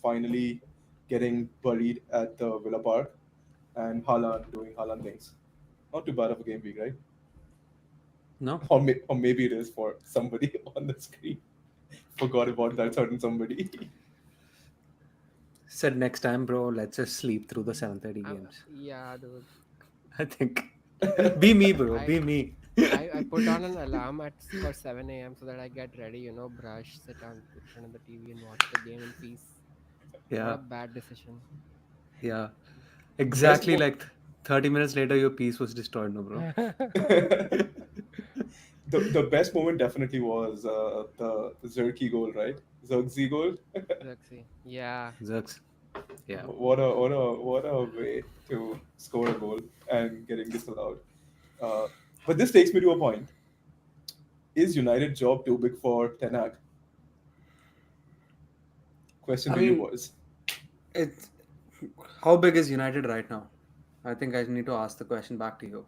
finally getting buried at the Villa Park, and Haaland doing Haaland things. Not too bad of a game week, right? No, Or maybe it is for somebody on the screen. Forgot about that certain somebody. said next time, bro. Let's just sleep through the 7:30 games. Yeah, dude. I think. Be me, bro. I Be me. I put on an alarm for 7 a.m. so that I get ready, brush, sit on in front of the TV and watch the game in peace. What a Yeah, bad decision. yeah. The best Exactly mo- like 30 minutes later, your piece was destroyed, no, bro. the best moment definitely was the Zerky goal, right? Zerkzy goal. Lexi. Yeah. Zux. Yeah. What a way to score a goal and getting disallowed. Uh, but this takes me to a point: is United job too big for Ten Hag? Question I to you, mean, boys. it's how big is United right now? I think I need to ask the question back to you.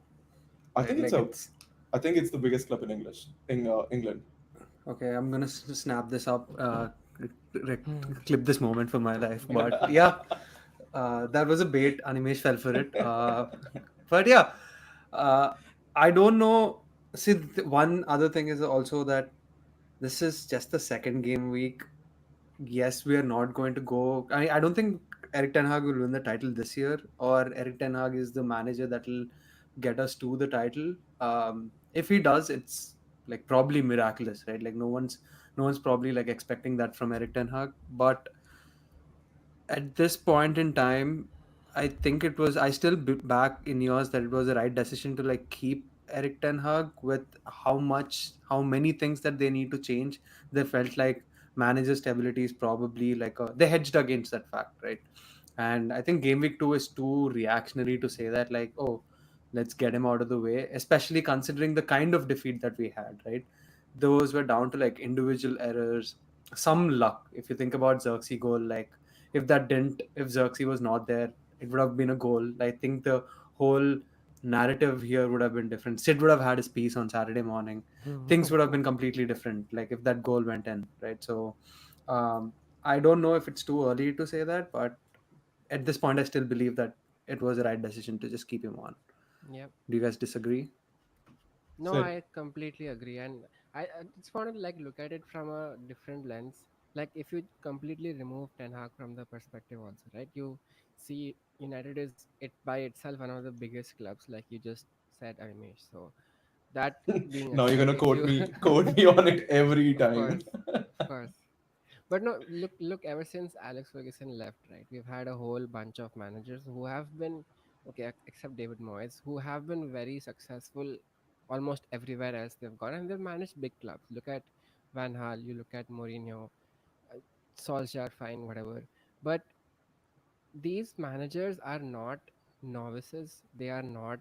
I Right? think it's Like a it's I think it's the biggest club in England. okay. I'm gonna snap this up, re- clip this moment for my life. But yeah, that was a bait. Animesh fell for it. But yeah, uh, I don't know. See, one other thing is also that this is just the second game week. Yes, we are not going to go. I don't think Eric Ten Hag will win the title this year, or Eric Ten Hag is the manager that will get us to the title. If he does, it's like probably miraculous, right? Like no one's probably like expecting that from Eric Ten Hag. But at this point in time, I think it was. I still back in yours that it was the right decision to like keep Eric Ten Hag with how many things that they need to change. They felt like manager stability is probably like they hedged against that fact, right? And I think game week 2 is too reactionary to say that like, oh, let's get him out of the way, especially considering the kind of defeat that we had, right? Those were down to like individual errors, some luck. If you think about Xerxes goal, like if Xerxes was not there, it would have been a goal. I think the whole narrative here would have been different. Sid would have had his piece on Saturday morning. Things would have been completely different. Like if that goal went in, right? So um, I don't know if it's too early to say that, but at this point, I still believe that it was the right decision to just keep him on. Yep. Do you guys disagree? No, So I completely agree, and I just want to like look at it from a different lens. Like if you completely remove Ten Hag from the perspective, also, right? You see, United is it by itself one of the biggest clubs, like you just said, Animesh. So that being now you're aside, gonna if you, quote me on it every of time. course, of course. But no, look. Ever since Alex Ferguson left, right, we've had a whole bunch of managers who have been okay, except David Moyes, who have been very successful almost everywhere else they've gone, and they've managed big clubs. Look at Van Gaal, you look at Mourinho, uh, Solskjaer, fine, whatever. But these managers are not novices. They are not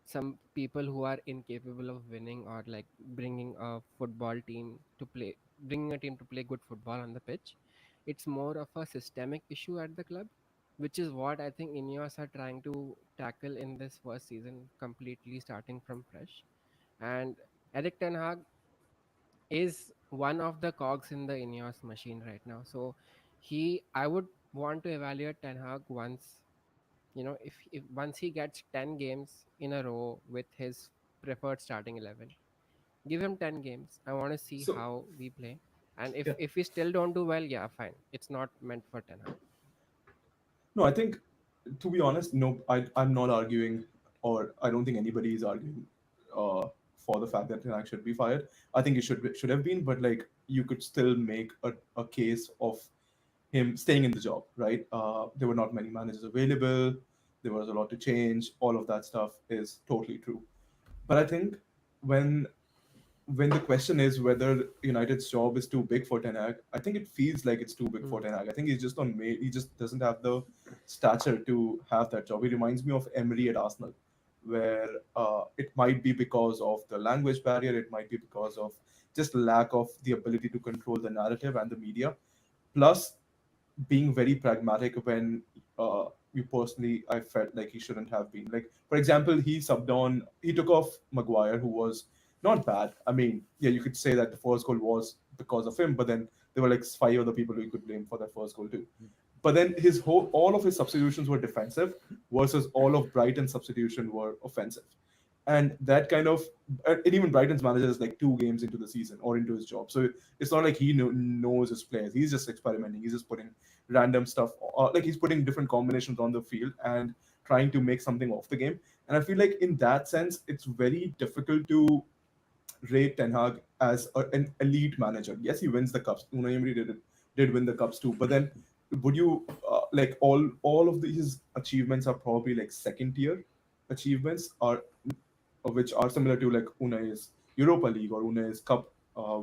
some people who are incapable of winning or like bringing a football team to play bringing a team to play good football on the pitch. It's more of a systemic issue at the club, which is what I think Ineos are trying to tackle in this first season, completely starting from fresh. And Eric Ten Hag is one of the cogs in the Ineos machine right now. So I would want to evaluate Ten Hag once, if once he gets 10 games in a row with his preferred starting 11, give him 10 games. I want to see So how we play, and yeah, if we still don't do well, yeah, fine, it's not meant for Ten Hag. no, I think to be honest, no, I'm not arguing, or I don't think anybody is arguing for the fact that Ten Hag should be fired. I think it should have been, but like you could still make a case of him staying in the job, right? There were not many managers available. There was a lot to change. All of that stuff is totally true. But I think when when the question is whether United's job is too big for Ten Hag, I think it feels like it's too big for Hmm. Ten Hag. I think he's just not made. He just doesn't have the stature to have that job. He reminds me of Emery at Arsenal, where it might be because of the language barrier. It might be because of just lack of the ability to control the narrative and the media. Plus, being very pragmatic when you personally I felt like he shouldn't have been. Like for example, he took off Maguire, who was not bad. I mean, yeah, you could say that the first goal was because of him, but then there were like five other people we could blame for that first goal too. But then his whole all of his substitutions were defensive versus all of Brighton's substitution were offensive. And that kind of and even Brighton's manager is like 2 games into the season or into his job, so it's not like he knows his players. He's just experimenting. He's just putting random stuff, like he's putting different combinations on the field and trying to make something of the game. And I feel like in that sense, it's very difficult to rate Ten Hag as an elite manager. Yes, he wins the cups. Unai Emery did win the cups too. But then, would you like all of these achievements are probably like second tier achievements, or which are similar to like Unai's Europa League or Unai's Cup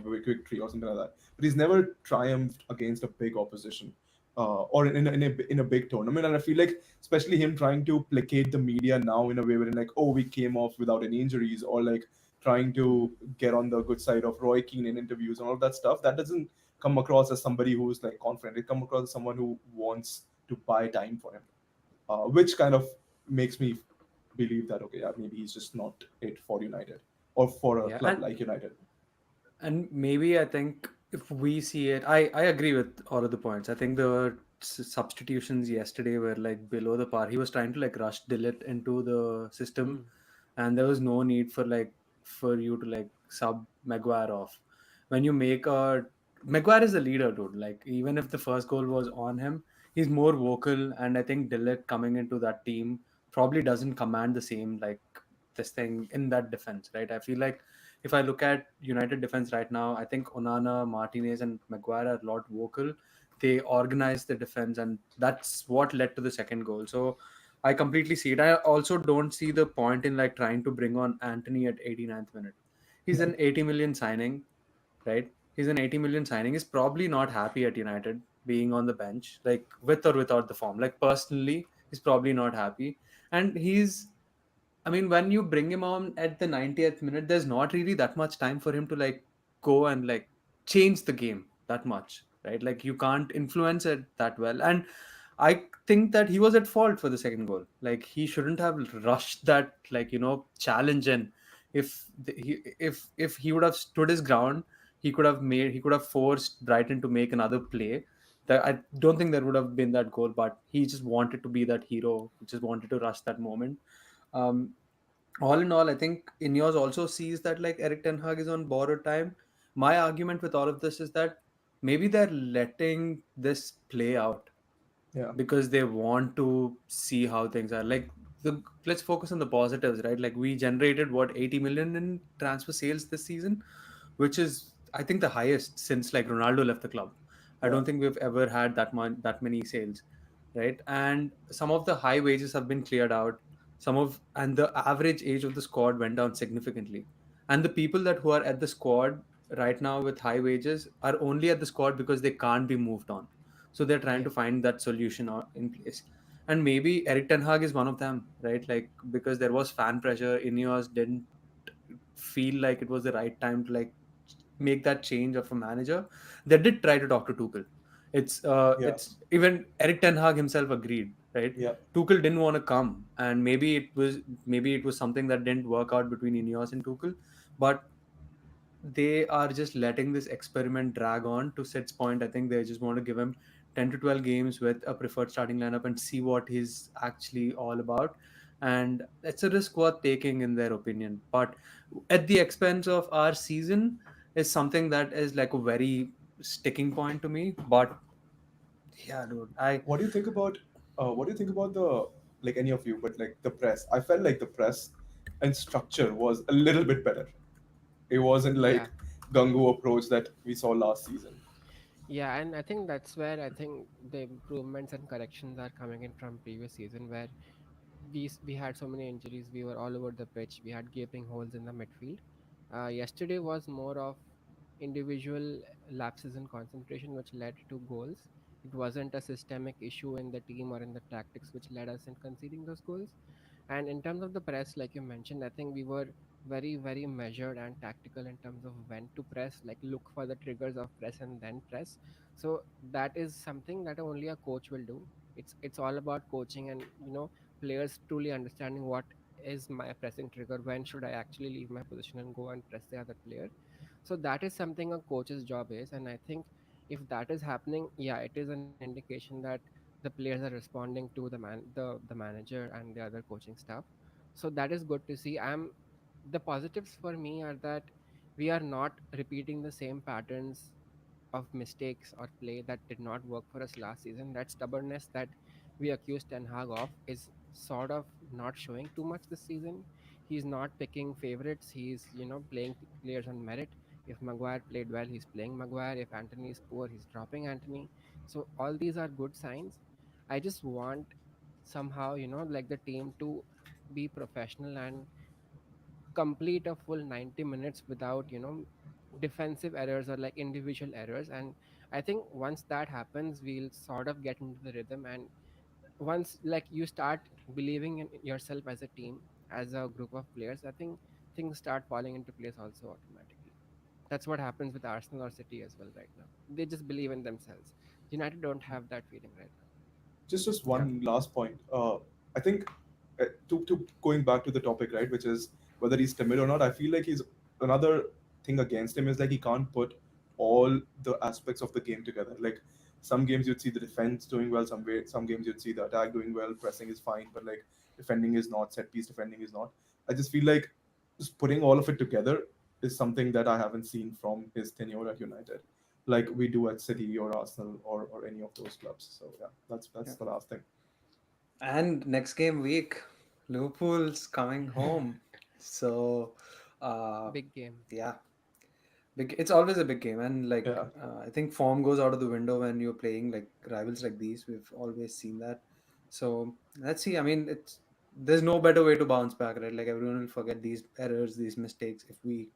victory or something like that. But he's never triumphed against a big opposition. Or in a big tournament, and I feel like especially him trying to placate the media now in a way where like, oh, we came off without any injuries, or like trying to get on the good side of Roy Keane in interviews and all that stuff, that doesn't come across as somebody who's like confident. It comes across as someone who wants to buy time for him, which kind of makes me believe that okay, yeah, maybe he's just not it for United or for a Yeah, club like United. and maybe I think if we see it, I agree with all of the points. I think the substitutions yesterday were like below the par. He was trying to like rush Dillit into the system, Hmm. and there was no need for like for you to like sub Maguire off. When you make a Maguire is the leader, dude. Like even if the first goal was on him, he's more vocal, and I think Dillit coming into that team probably doesn't command the same like this thing in that defense, right? I feel like if I look at United defense right now, I think Onana, Martinez, and Maguire are a lot vocal. They organize the defense, and that's what led to the second goal. So I completely see it. I also don't see the point in like trying to bring on Anthony at 89th minute. He's an 80 million signing, right? He's an 80 million signing. He's probably not happy at United being on the bench, like with or without the form. Like personally, he's probably not happy. And I mean, when you bring him on at the 90th minute, there's not really that much time for him to like go and like change the game that much, right? Like you can't influence it that well. And I think that he was at fault for the second goal. Like he shouldn't have rushed that, like challenge. And if he would have stood his ground, he could have forced Brighton to make another play. That I don't think there would have been that goal, but he just wanted to be that hero. He just wanted to rush that moment. Um, all in all, I think Ineos also sees that like Eric Ten Hag is on borrowed time. My argument with all of this is that maybe they're letting this play out Yeah, because they want to see how things are. Like let's focus on the positives, right? Like we generated what 80 million in transfer sales this season, which is I think the highest since like Ronaldo left the club. I yeah, don't think we've ever had that many sales, right? And some of the high wages have been cleared out. And the average age of the squad went down significantly. And the people that who are at the squad right now with high wages are only at the squad because they can't be moved on. So they're trying Yeah. to find that solution in place. And maybe Eric Ten Hag is one of them, right? Like because there was fan pressure, Ineos didn't feel like it was the right time to like make that change of a manager. They did try to talk to Tuchel. yeah, It's even Eric Ten Hag himself agreed, right? yeah, Tuchel didn't want to come, and maybe it was something that didn't work out between Ineos and Tuchel, but they are just letting this experiment drag on to Sid's point. I think they just want to give him 10 to 12 games with a preferred starting lineup and see what he's actually all about. And it's a risk worth taking, in their opinion. But at the expense of our season is something that is like a very sticking point to me. But yeah, dude, what do you think about what do you think about the like any of you, but like the press? I felt like the press and structure was a little bit better. It wasn't Yeah. like gungo approach that we saw last season. Yeah, and I think that's where I think the improvements and corrections are coming in from previous season, where we had so many injuries, we were all over the pitch, we had gaping holes in the midfield. Yesterday was more of individual lapses in concentration which led to goals. It wasn't a systemic issue in the team or in the tactics which led us in conceding those goals. And in terms of the press, like you mentioned, I think we were very, very measured and tactical in terms of when to press, like look for the triggers of press and then press. So that is something that only a coach will do. It's all about coaching and players truly understanding what is my pressing trigger, when should I actually leave my position and go and press the other player. So that is something a coach's job is, and I think If that is happening, yeah, it is an indication that the players are responding to the manager and the other coaching staff. So that is good to see. The positives for me are that we are not repeating the same patterns of mistakes or play that did not work for us last season. That stubbornness that we accused Ten Hag of is sort of not showing too much this season. He's not picking favorites. He's, playing players on merit. If Maguire played well, he's playing Maguire. If Anthony is poor, he's dropping Anthony. So all these are good signs. I just want somehow, like the team to be professional and complete a full 90 minutes without defensive errors or like individual errors. And I think once that happens, we'll sort of get into the rhythm. And once like you start believing in yourself as a team, as a group of players, I think things start falling into place also automatically. That's what happens with Arsenal or City as well right now. They just believe in themselves. United don't have that feeling right now. Just Yeah. one last point. I think to going back to the topic, right, which is whether he's timid or not. I feel like he's another thing against him is like he can't put all the aspects of the game together. Like some games you'd see the defense doing well, some games you'd see the attack doing well, pressing is fine, but like defending is not, set piece defending is not. I just feel like just putting all of it together is something that I haven't seen from his tenure at United, like we do at City or Arsenal or any of those clubs. So yeah, that's Yeah. the last thing. And next game week, Liverpool's coming home. So, uh, Big game. yeah, big. It's always a big game, and like Yeah. I think form goes out of the window when you're playing like rivals like these. We've always seen that. So let's see. I mean, it's there's no better way to bounce back, right? Like everyone will forget these errors, these mistakes if we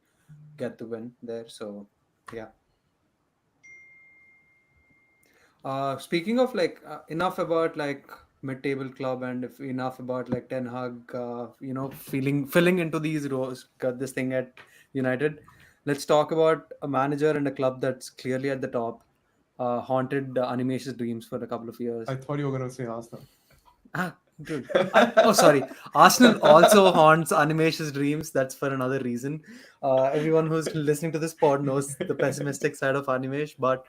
get the win there. So yeah. Speaking of like enough about like mid-table club and if enough about like Ten Hag, filling into these roles, got this thing at United. Let's talk about a manager and a club that's clearly at the top, haunted Animatious dreams for a couple of I years. thought you were gonna say Arsenal. Ah, dude. Oh, sorry. Arsenal also haunts Animatious dreams. That's for another reason. Everyone who's listening to this pod knows the pessimistic side of Animesh, but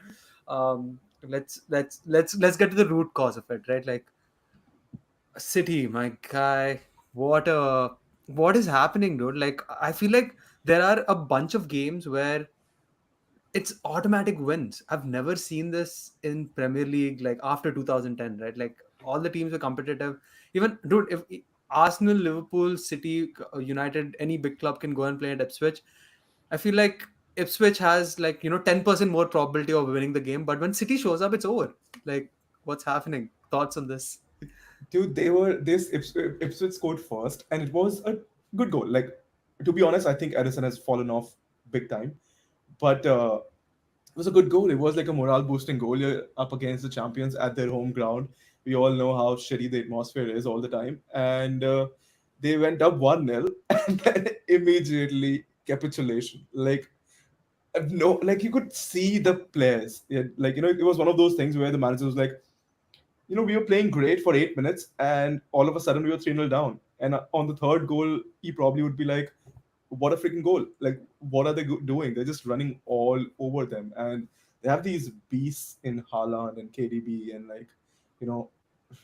let's get to the root cause of it, right? Like City, my guy, what is happening, dude? Like I feel like there are a bunch of games where it's automatic wins. I've never seen this in Premier League like after 2010, right? Like all the teams were competitive. Even dude, if Arsenal, Liverpool, City, United, any big club can go and play at Ipswich, I feel like Ipswich has like 10% more probability of winning the game. But when City shows up, it's over. Like what's happening? Thoughts on this? Dude, they were this Ipswich scored first, and it was a good goal. Like to be honest, I think Edison has fallen off big time, but it was a good goal. It was like a morale boosting goal. You're up against the champions at their home ground. We all know how shitty the atmosphere is all the time, and they went up 1-0, and then immediately capitulation. Like no, like you could see the players. Yeah, like it was one of those things where the manager was like, we were playing great for 8 minutes, and all of a sudden we were 3-0 down. And on the third goal, he probably would be like, what a freaking goal. Like, what are they doing? They're just running all over them. And they have these beasts in Haaland and KDB, and like, you know,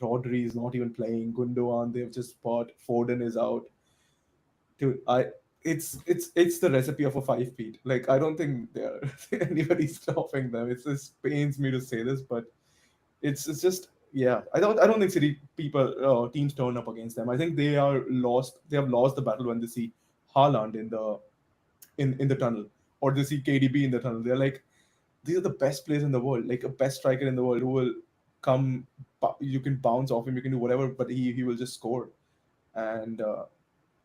Rodri is not even playing. Gundogan, they've just bought. Foden is out. Dude, it's the recipe of a five-peat. Like, I don't think there anybody stopping them. It just pains me to say this, but it's just yeah. I don't think City people teams turn up against them. I think they are lost. They have lost the battle when they see Haaland in the tunnel, or they see KDB in the tunnel. They're like, these are the best players in the world, like a best striker in the world who will come. You can bounce off him, you can do whatever, but he will just score. And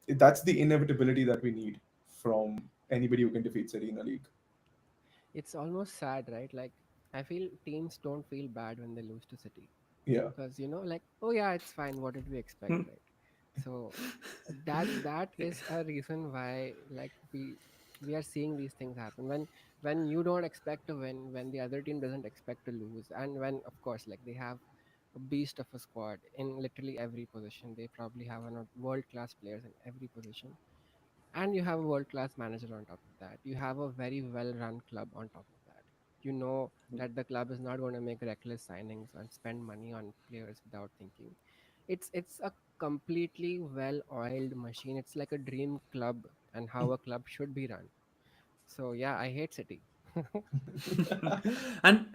that's the inevitability that we need from anybody who can defeat City in a league. It's almost sad, right? Like, I feel teams don't feel bad when they lose to City, Yeah. because like, oh yeah, it's fine, what did we expect, right? So that is a reason why, like, we are seeing these things happen when you don't expect to win, when the other team doesn't expect to lose, and when, of course, like, they have a beast of a squad in literally every position. They probably have one of world class players in every position, and you have a world class manager on top of that. You have a very well run club on top of that. You know that the club is not going to make reckless signings and spend money on players without thinking. It's a completely well-oiled machine. It's like a dream club and how a club should be run. So yeah, I hate City. And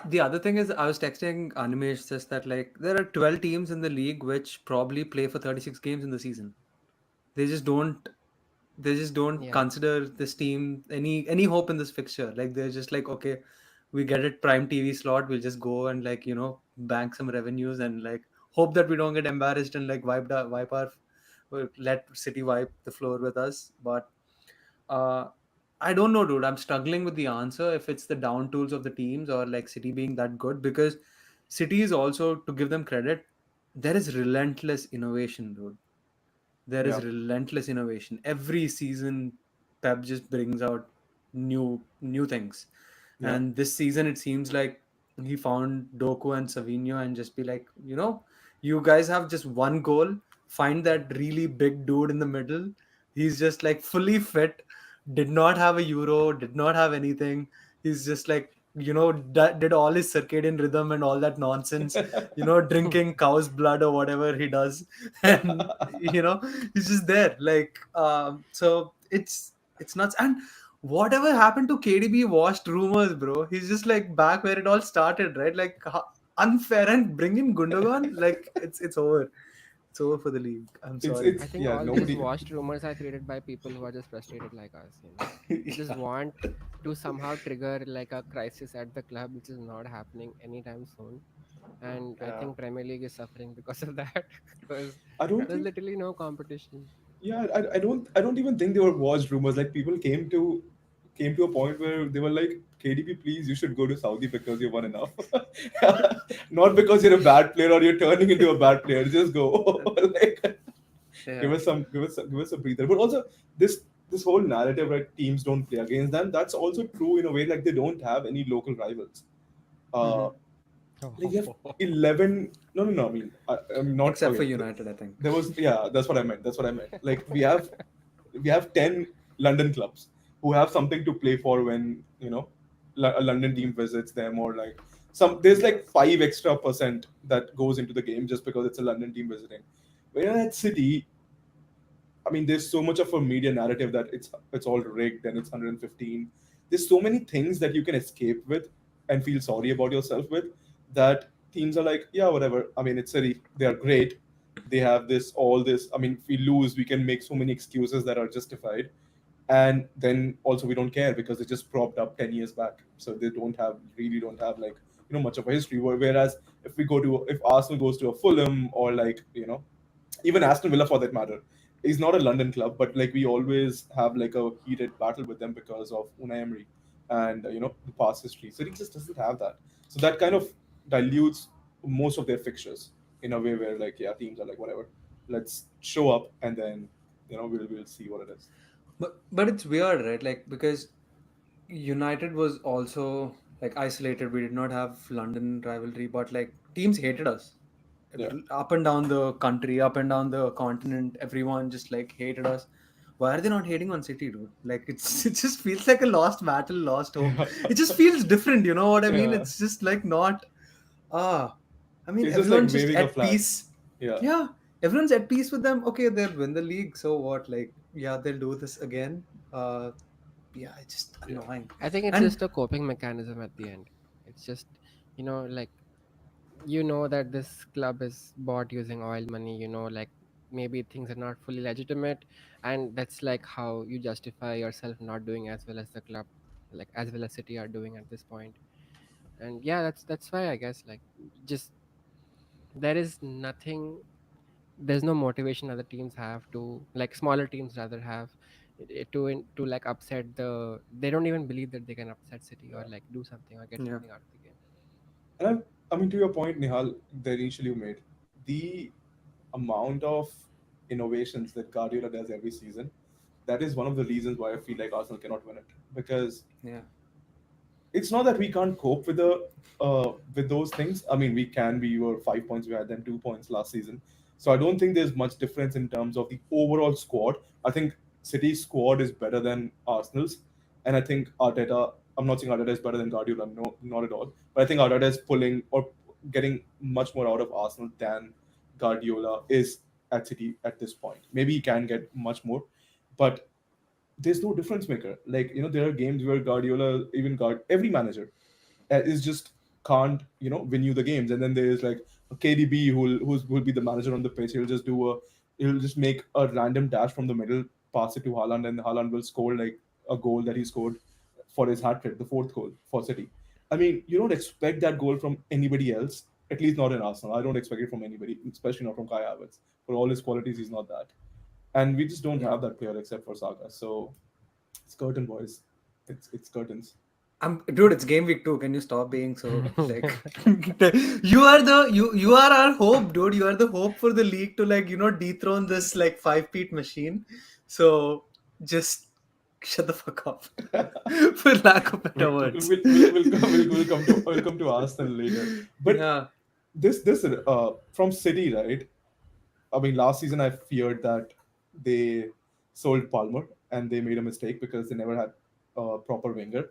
the other thing is, I was texting Animesh just that like there are 12 teams in the league which probably play for 36 games in the season. They just don't. They just don't Yeah. consider this team any hope in this fixture. Like they're just like, okay, we get it prime TV slot. We'll just go and like bank some revenues and like hope that we don't get embarrassed and like wipe our let City wipe the floor with us. But uh, I don't know, dude. I'm struggling with the answer if it's the down tools of the teams or like City being that good because City is also, to give them credit, there is relentless innovation, dude. There Yeah, is relentless innovation. Every season, Pep just brings out new things. yeah. And this season, it seems like he found Doku and Savinho and just be like, you guys have just one goal. Find that really big dude in the middle. He's just like fully fit. Did not have a Euro. Did not have anything. He's just like did all his circadian rhythm and all that nonsense. Drinking cow's blood or whatever he does, and he's just there like so it's nuts. And whatever happened to KDB washed rumors, bro. He's just like back where it all started, right? Like unfair. And bring in Gundogan, like it's over. It's over for the league. I'm sorry. I It's think yeah. all these Nobody. washed rumors are created by people who are just frustrated like us, you know. They just Yeah, want to somehow trigger like a crisis at the club, which is not happening anytime soon. And I yeah. think Premier League is suffering because of that, because I don't there's think. literally no competition. Yeah, I don't even think they were watched rumors. Like people came to a point where they were like, KDP, please, you should go to Saudi because you won enough. Not because you're a bad player or you're turning into a bad player. Just go. Like, Yeah. give us a breather. But also this whole narrative, right? Teams don't play against them. That's also true in a way. Like they don't have any local rivals. Uh, Hmm. like you have 11. No. I mean, I'm not Except for okay. United, I think. There was yeah. That's what I meant. Like we have 10 London clubs who have something to play for when a London team visits them, or like there's like 5 extra % that goes into the game just because it's a London team visiting. But at City, I mean, there's so much of a media narrative that it's all rigged and it's 115. There's so many things that you can escape with and feel sorry about yourself with, that teams are like, yeah, whatever. I mean, it's City. They are great. They have this, all this. I mean, if we lose, we can make so many excuses that are justified. And then also we don't care because they just propped up 10 years back. So they really don't have like, much of a history. Whereas if Arsenal goes to a Fulham, or like, even Aston Villa for that matter, is not a London club, but like we always have like a heated battle with them because of Unai Emery and the past history. So it just doesn't have that. So that kind of dilutes most of their fixtures in a way where like yeah, teams are like whatever, let's show up and then we'll see what it is. But it's weird, right? Like because United was also like isolated. We did not have London rivalry, but like teams hated us. Yeah. Up and down the country, up and down the continent, everyone just like hated us. Why are they not hating on City, dude? Like it just feels like a lost battle, lost hope. It just feels different, you know what I mean? Yeah. It's just like not ah. I mean, It's just like everyone's just waving a at flag. peace. Yeah. Yeah, everyone's at peace with them. Okay, they'll win the league. So what? Like, yeah, they'll do this again. Yeah, it's just Yeah. annoying. I think it's And just a coping mechanism at the end. It's just, like, you know that this club is bought using oil money, like maybe things are not fully legitimate, and that's like how you justify yourself not doing as well as the club, like as well as City are doing at this point. And yeah, that's why I guess, like, just there is nothing, there's no motivation other teams have to, like smaller teams rather have, to like upset the, they don't even believe that they can upset City or Yeah. like do something or get yeah, something out of the game. And I mean, to your point, Nihal, the initial you made, the amount of innovations that Guardiola does every season, that is one of the reasons why I feel like Arsenal cannot win it. Because yeah, it's not that we can't cope with those things. I mean, we can. We were 5 points behind them, 2 points last season. So I don't think there's much difference in terms of the overall squad. I think City's squad is better than Arsenal's, and I think Arteta. I'm not saying Arteta is better than Guardiola, no, not at all. But I think Arteta is pulling or getting much more out of Arsenal than Guardiola is at City at this point. Maybe he can get much more, but there's no difference maker. Like, there are games where Guardiola, even every manager is just can't win you the games. And then there is like a KDB who'll be the manager on the pitch. He'll just make a random dash from the middle, pass it to Haaland, and Haaland will score like a goal that he scored for his hat trick, the fourth goal for City. I mean, you don't expect that goal from anybody else, at least not in Arsenal. I don't expect it from anybody, especially not from Kai Havertz. For all his qualities, he's not that. And we just don't Yeah. have that player except for Saka. So it's curtain, boys. It's curtains. Dude, it's game week 2. Can you stop being so like you are our hope, dude. You are the hope for the league to dethrone this like 5 feet machine. So just shut the fuck up. For lack of better words. We'll come to Arsenal later. But Yeah. this from City, right? I mean, last season I feared that they sold Palmer and they made a mistake because they never had a proper winger.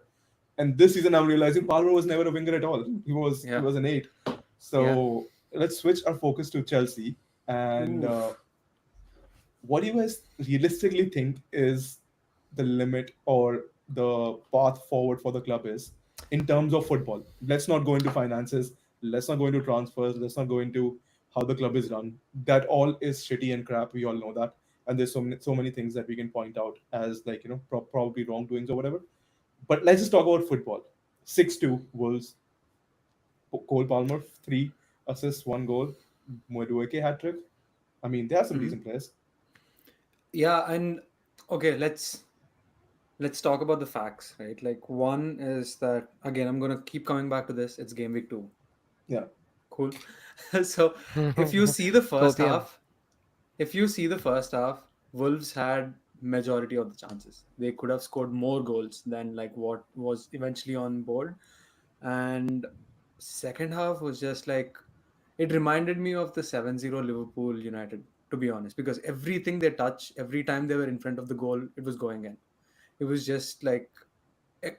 And this season I'm realizing Palmer was never a winger at all. He Yeah. was an eight. So let's switch our focus to Chelsea. And Oof. what do you guys realistically think is the limit or the path forward for the club is in terms of football? Let's not go into finances. Let's not go into transfers. Let's not go into how the club is run. That all is shitty and crap. We all know that. And there's so many things that we can point out as like probably wrongdoings or whatever. But let's just talk about football. 6-2 Wolves. Cole Palmer 3 assists, 1 goal. Madueke hat trick. I mean, they have some Mhm. decent players. Yeah, and okay, let's talk about the facts, right? Like, one is that, again, I'm gonna keep coming back to this. It's game week 2. Yeah. Cool. So if you see the first Copium. half, if you see the first half, Wolves had majority of the chances. They could have scored more goals than like what was eventually on board. And second half was just like, it reminded me of the 7-0 Liverpool United, to be honest, because everything they touch, every time they were in front of the goal, it was going in. It was just like e-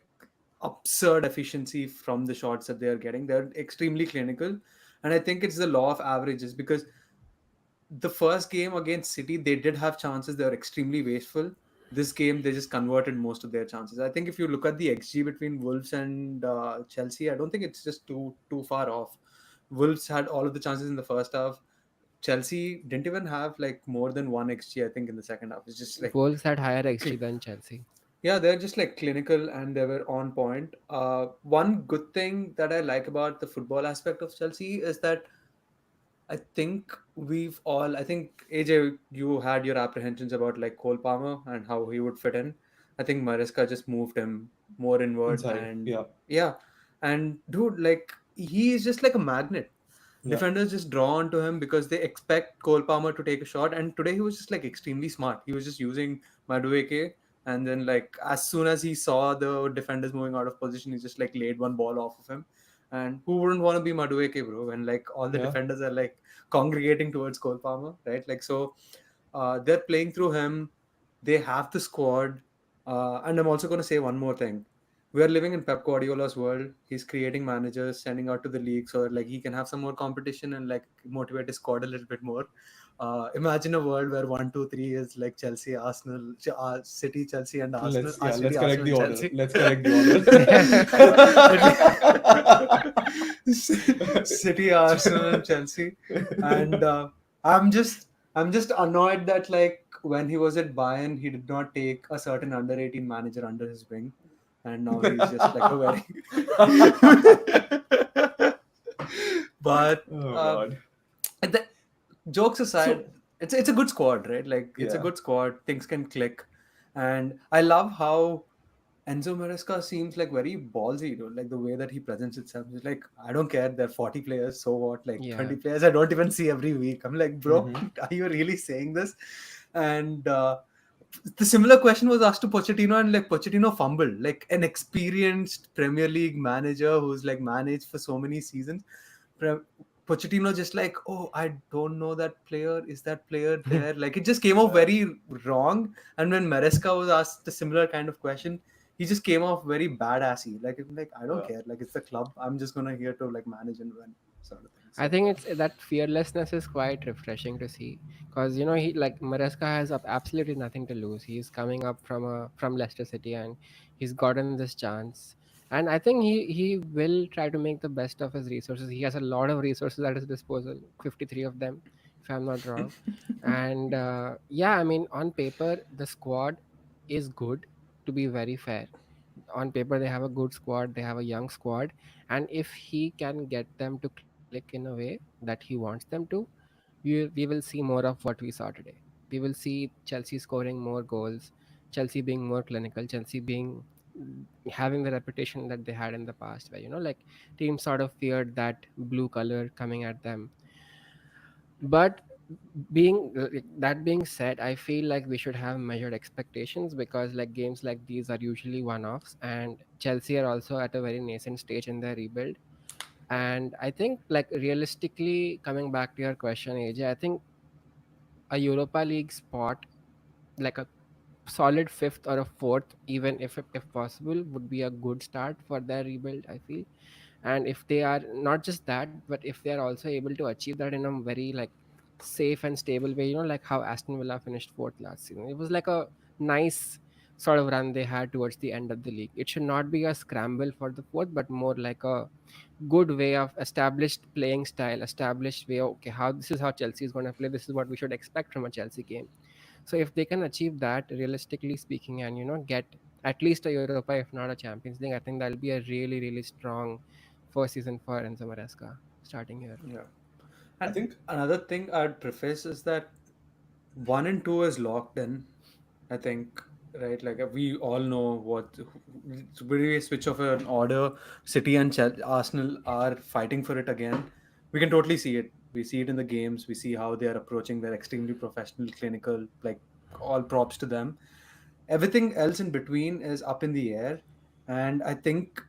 absurd efficiency from the shots that they are getting. They're extremely clinical. And I think it's the law of averages, because the first game against City, they did have chances. They were extremely wasteful. This game, they just converted most of their chances. I think if you look at the XG between Wolves and Chelsea, I don't think it's just too far off. Wolves had all of the chances in the first half. Chelsea didn't even have like more than one XG, I think, in the second half. It's just like, Wolves had higher XG cl- than Chelsea. yeah, they're just like clinical and they were on point. One good thing that I like about the football aspect of Chelsea is that I think AJ, you had your apprehensions about like Cole Palmer and how he would fit in. I think Mariska just moved him more inward, Inside. and Yeah. yeah, and dude, like he is just like a magnet. Yeah. Defenders just draw onto him because they expect Cole Palmer to take a shot. And today he was just like extremely smart. He was just using Madueke, and then like as soon as he saw the defenders moving out of position, he just like laid one ball off of him. And who wouldn't want to be Madueke, bro? When like all the Yeah. defenders are like congregating towards Cole Palmer, right? Like so, they're playing through him. They have the squad, and I'm also going to say one more thing. We are living in Pep Guardiola's world. He's creating managers, sending out to the league so like he can have some more competition and like motivate his squad a little bit more. Imagine a world where 1, 2, 3 is like Chelsea, Arsenal, City, Chelsea, and Arsenal. City, Let's correct Arsenal, the and order. Chelsea. Let's correct the City, Arsenal, and Chelsea, and I'm just I'm just annoyed that like when he was at Bayern, he did not take a certain under 18 manager under his wing, and now he's just like a very. But Oh God. the, jokes aside, So it's a good squad, right? Like it's a yeah. good squad. Things can click, and I love how Enzo Maresca seems like very ballsy, dude. Like the way that he presents himself. He's like, I don't care. There are 40 players. So what? Like Yeah. 20 players. I don't even see every week. I'm like, bro, Hmm. are you really saying this? And the similar question was asked to Pochettino, and like Pochettino fumbled. Like an experienced Premier League manager who's like managed for so many seasons. Pre- Pochettino just like, oh, I don't know that player. Is that player there? Like it just came off Yeah. very wrong. And when Maresca was asked a similar kind of question, he just came off very badassy. Like I don't Yeah. care. Like it's the club. I'm just gonna here to like manage and win sort of thing. I So think it's that fearlessness is quite refreshing to see, because he like Maresca has absolutely nothing to lose. He's coming up from Leicester City, and he's gotten this chance, and I think he will try to make the best of his resources. He has a lot of resources at his disposal, 53 of them, if I'm not wrong, and yeah, I mean on paper the squad is good. To be very fair, on paper they have a good squad, they have a young squad, and if he can get them to click in a way that he wants them to, we will see more of what we saw today. We will see Chelsea scoring more goals, Chelsea being more clinical, Chelsea being having the reputation that they had in the past, where like teams sort of feared that blue color coming at them. But that being said, I feel like we should have measured expectations, because like games like these are usually one-offs, and Chelsea are also at a very nascent stage in their rebuild. And I think, like, realistically, coming back to your question, AJ, I think a Europa League spot, like a solid fifth or a fourth, even if possible, would be a good start for their rebuild, I feel. And if they are not just that, but if they are also able to achieve that in a very like safe and stable way, like how Aston Villa finished fourth last season, it was like a nice sort of run they had towards the end of the league. It should not be a scramble for the fourth, but more like a good way of established playing style, established way. Okay, how this is how Chelsea is going to play, this is what we should expect from a Chelsea game. So if they can achieve that, realistically speaking, and get at least a Europa, if not a Champions League, I think that'll be a really, really strong first season for Enzo Maresca starting here. yeah. I And think another thing I'd preface is that 1 and 2 is locked in. I think, right? Like we all know what. We switch off an order. City and Arsenal are fighting for it again. We can totally see it. We see it in the games. We see how they are approaching. They're extremely professional, clinical. Like all props to them. Everything else in between is up in the air, and I think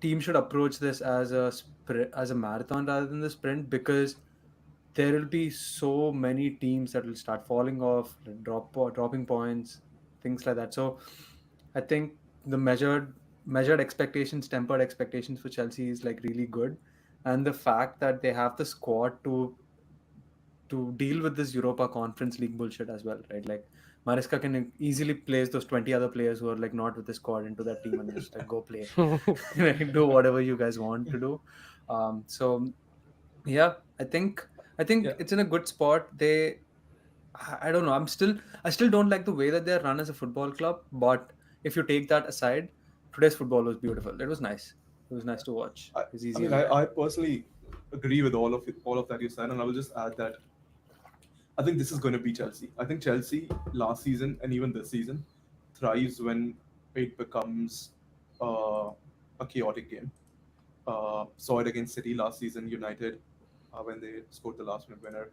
team should approach this as as a marathon rather than the sprint, because there will be so many teams that will start falling off, like dropping points, things like that. So I think the measured expectations, tempered expectations for Chelsea is like really good, and the fact that they have the squad to deal with this Europa Conference League bullshit as well, right? Like Mariska can easily place those 20 other players who are like not with the squad into that team and just like go play, like, do whatever you guys want to do. So yeah, I think yeah. it's in a good spot. I don't know. I still don't like the way that they're run as a football club. But if you take that aside, today's football was beautiful. It was nice. It was nice to watch. I, It was I easy mean, on the eye. I personally agree with all of that you said, and I will just add that I think this is going to be Chelsea. I think Chelsea last season and even this season thrives when it becomes uh, a chaotic game. Saw it against City last season, United, when they scored the last minute winner.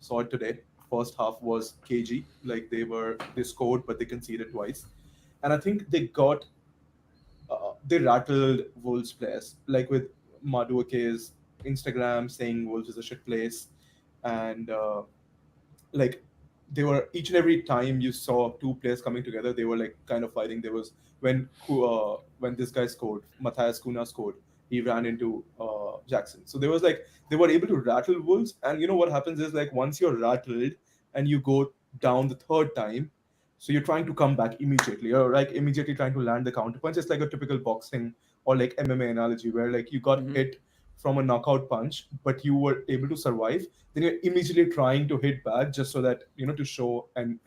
Saw it today. First half was cagey, like they scored but they conceded twice, and I think they rattled Wolves players, like with Madueke's Instagram saying Wolves is a shit place, and like they were each and every time you saw two players coming together, they were like kind of fighting. There was when this guy scored, Matthias Kuna scored, he ran into Jackson. So there was like they were able to rattle Wolves, and you know what happens is like once you're rattled and you go down the third time, so you're trying to come back immediately. You're like immediately trying to land the counter punch. It's like a typical boxing or like MMA analogy where like you got Mm-hmm. hit from a knockout punch, but you were able to survive, then you're immediately trying to hit back just so that to show and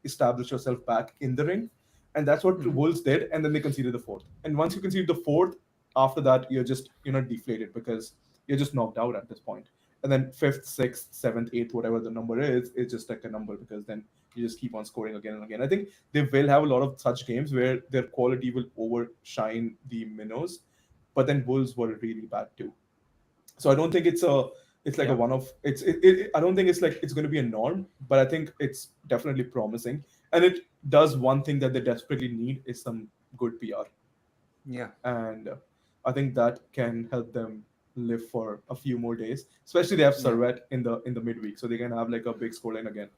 establish yourself back in the ring. And that's what the Mm-hmm. Wolves did, and then they conceded the fourth. And once you concede the fourth, after that you're just deflated because you're just knocked out at this point. And then fifth, sixth, seventh, eighth, whatever the number is, it's just like a number because then you just keep on scoring again and again. I think they will have a lot of such games where their quality will overshine the minnows, but then Wolves were really bad too. So I don't think it's like a Yeah. one of I don't think it's like it's going to be a norm, but I think it's definitely promising, and it does one thing that they desperately need is some good PR, Yeah. and I think that can help them live for a few more days. Especially they have Yeah. Servette in the midweek, so they can have like a big scoreline again.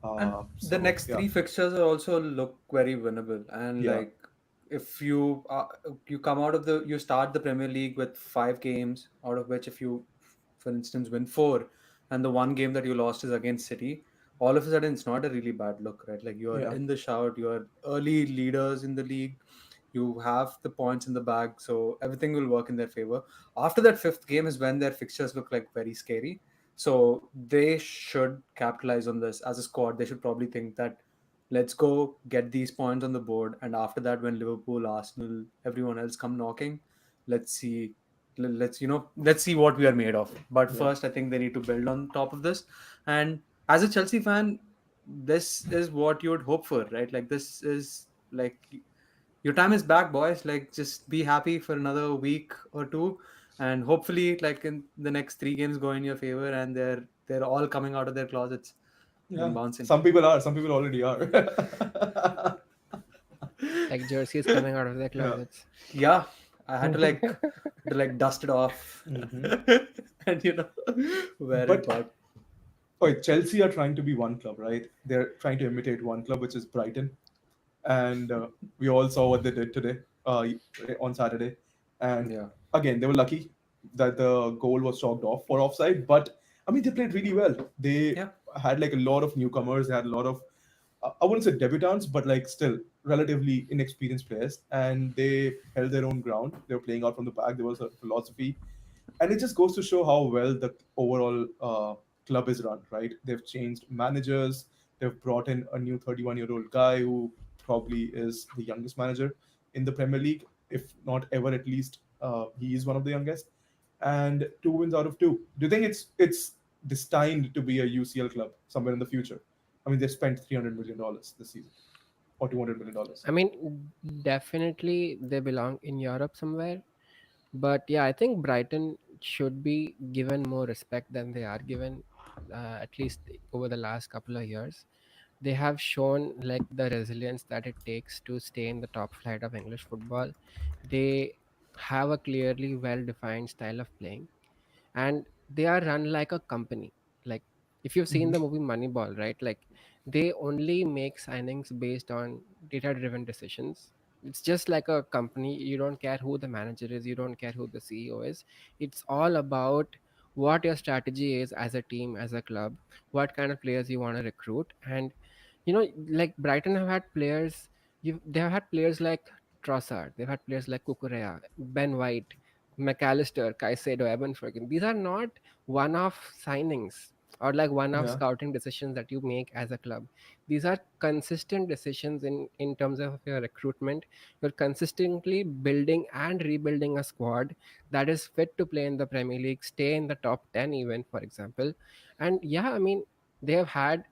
And the So next yeah, three fixtures are also look very winnable. And yeah, like if you come out of the you start the Premier League with 5 games, out of which if you, for instance, win four, and the one game that you lost is against City, all of a sudden it's not a really bad look, right? Like, you are Yeah. in the shout, you are early leaders in the league, you have the points in the bag, so everything will work in their favor. After that fifth game is when their fixtures look like very scary. So they should capitalize on this as a squad. They should probably think that, let's go get these points on the board, and after that, when Liverpool, Arsenal, everyone else come knocking, let's see, let's see what we are made of. But Yeah. first, I think they need to build on top of this. And as a Chelsea fan, this is what you would hope for, right? Like, this is like, your time is back, boys. Like, just be happy for another week or two, and hopefully, like, in the next 3 games go in your favor, and they're all coming out of their closets and Yeah. bouncing. Some people are. Some people already are. Like jerseys coming out of their Yeah. closets. Yeah, I had to like dust it off, Hmm. and wear it But back. okay, Chelsea are trying to be one club, right? They're trying to imitate one club, which is Brighton, and we all saw what they did today, on Saturday. And Yeah, again, they were lucky that the goal was chalked off for offside. But I mean, they played really well. They yeah, had like a lot of newcomers. They had a lot of, I wouldn't say debutants, but like still relatively inexperienced players, and they held their own ground. They were playing out from the back. There was a philosophy, and it just goes to show how well the overall club is run, right? They've changed managers. They've brought in a new 31-year-old guy who probably is the youngest manager in the Premier League, if not ever. At least he is one of the youngest. And 2 wins out of 2. Do you think it's destined to be a UCL club somewhere in the future? I mean, they spent $300 million this season, or $200 million. I mean, definitely they belong in Europe somewhere. But yeah, I think Brighton should be given more respect than they are given, at least over the last couple of years. They have shown like the resilience that it takes to stay in the top flight of English football. They have a clearly well defined style of playing, and they are run like a company. Like, if you've seen Hmm. the movie Moneyball, right? Like, they only make signings based on data driven decisions. It's just like a company. You don't care who the manager is, you don't care who the CEO is. It's all about what your strategy is as a team, as a club, what kind of players you want to recruit. And like Brighton have had players. They have had players like Trossard. They've had players like Kukurea, Ben White, McAllister, Caicedo, Evan Ferguson. These are not one-off signings or like one-off Yeah. scouting decisions that you make as a club. These are consistent decisions in terms of your recruitment. You're consistently building and rebuilding a squad that is fit to play in the Premier League, stay in the top 10 even, for example. And yeah, I mean, they have had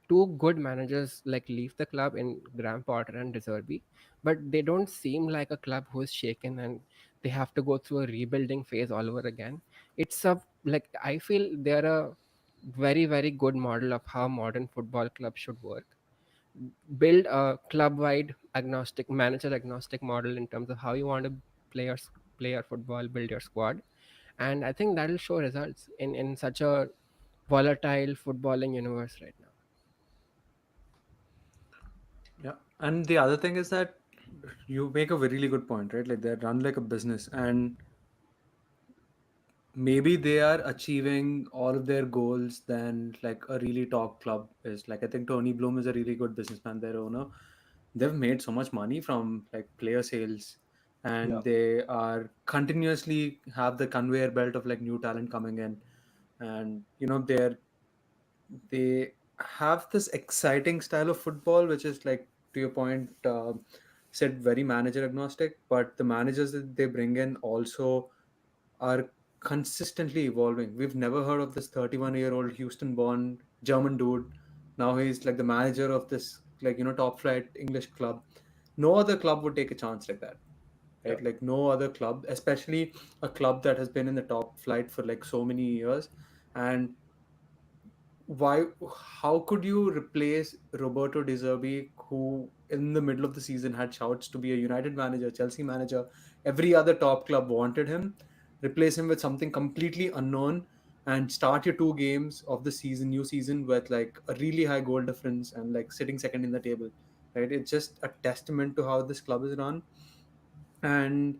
two good managers like leave the club in Graham Potter and De Zerbi, but they don't seem like a club who is shaken and they have to go through a rebuilding phase all over again. It's a like I feel they're a very good model of how modern football clubs should work. Build a club-wide agnostic, manager agnostic model in terms of how you want to play your play your football, build your squad, and I think that'll show results in such a volatile footballing universe right now. yeah. And the other thing is that you make a really good point, right? Like, they're run like a business, and maybe they are achieving all of their goals than like a really top club is. Like, I think Tony Bloom is a really good businessman, their owner. They've made so much money from like player sales, Yeah. and they are continuously have the conveyor belt of like new talent coming in. And they have this exciting style of football, which is, like, to your point, said, very manager agnostic, but the managers that they bring in also are consistently evolving. We've never heard of this 31-year-old Houston born German dude. Now he's like the manager of this, like, top flight English club. No other club would take a chance like that, Yeah. right? Like, no other club, especially a club that has been in the top flight for like so many years. And why how could you replace Roberto De Zerbi, who in the middle of the season had shouts to be a United manager, Chelsea manager, every other top club wanted him, replace him with something completely unknown, and start your 2 games of the season, new season, with like a really high goal difference and like sitting second in the table? right? It's just a testament to how this club is run. And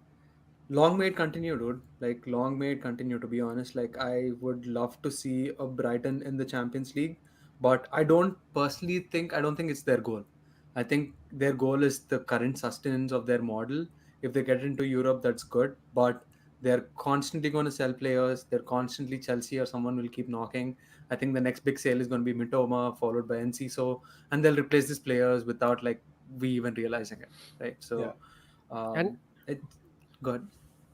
long may it continue, dude. Like, long may it continue, to be honest. Like, I would love to see a Brighton in the Champions League, but I don't think it's their goal. I think their goal is the current sustenance of their model. If they get into Europe, that's good, but they're constantly going to sell players. They're constantly Chelsea or someone will keep knocking. I think the next big sale is going to be Mitoma, followed by Enciso, and they'll replace these players without like we even realizing it, right? Yeah. So, And it good.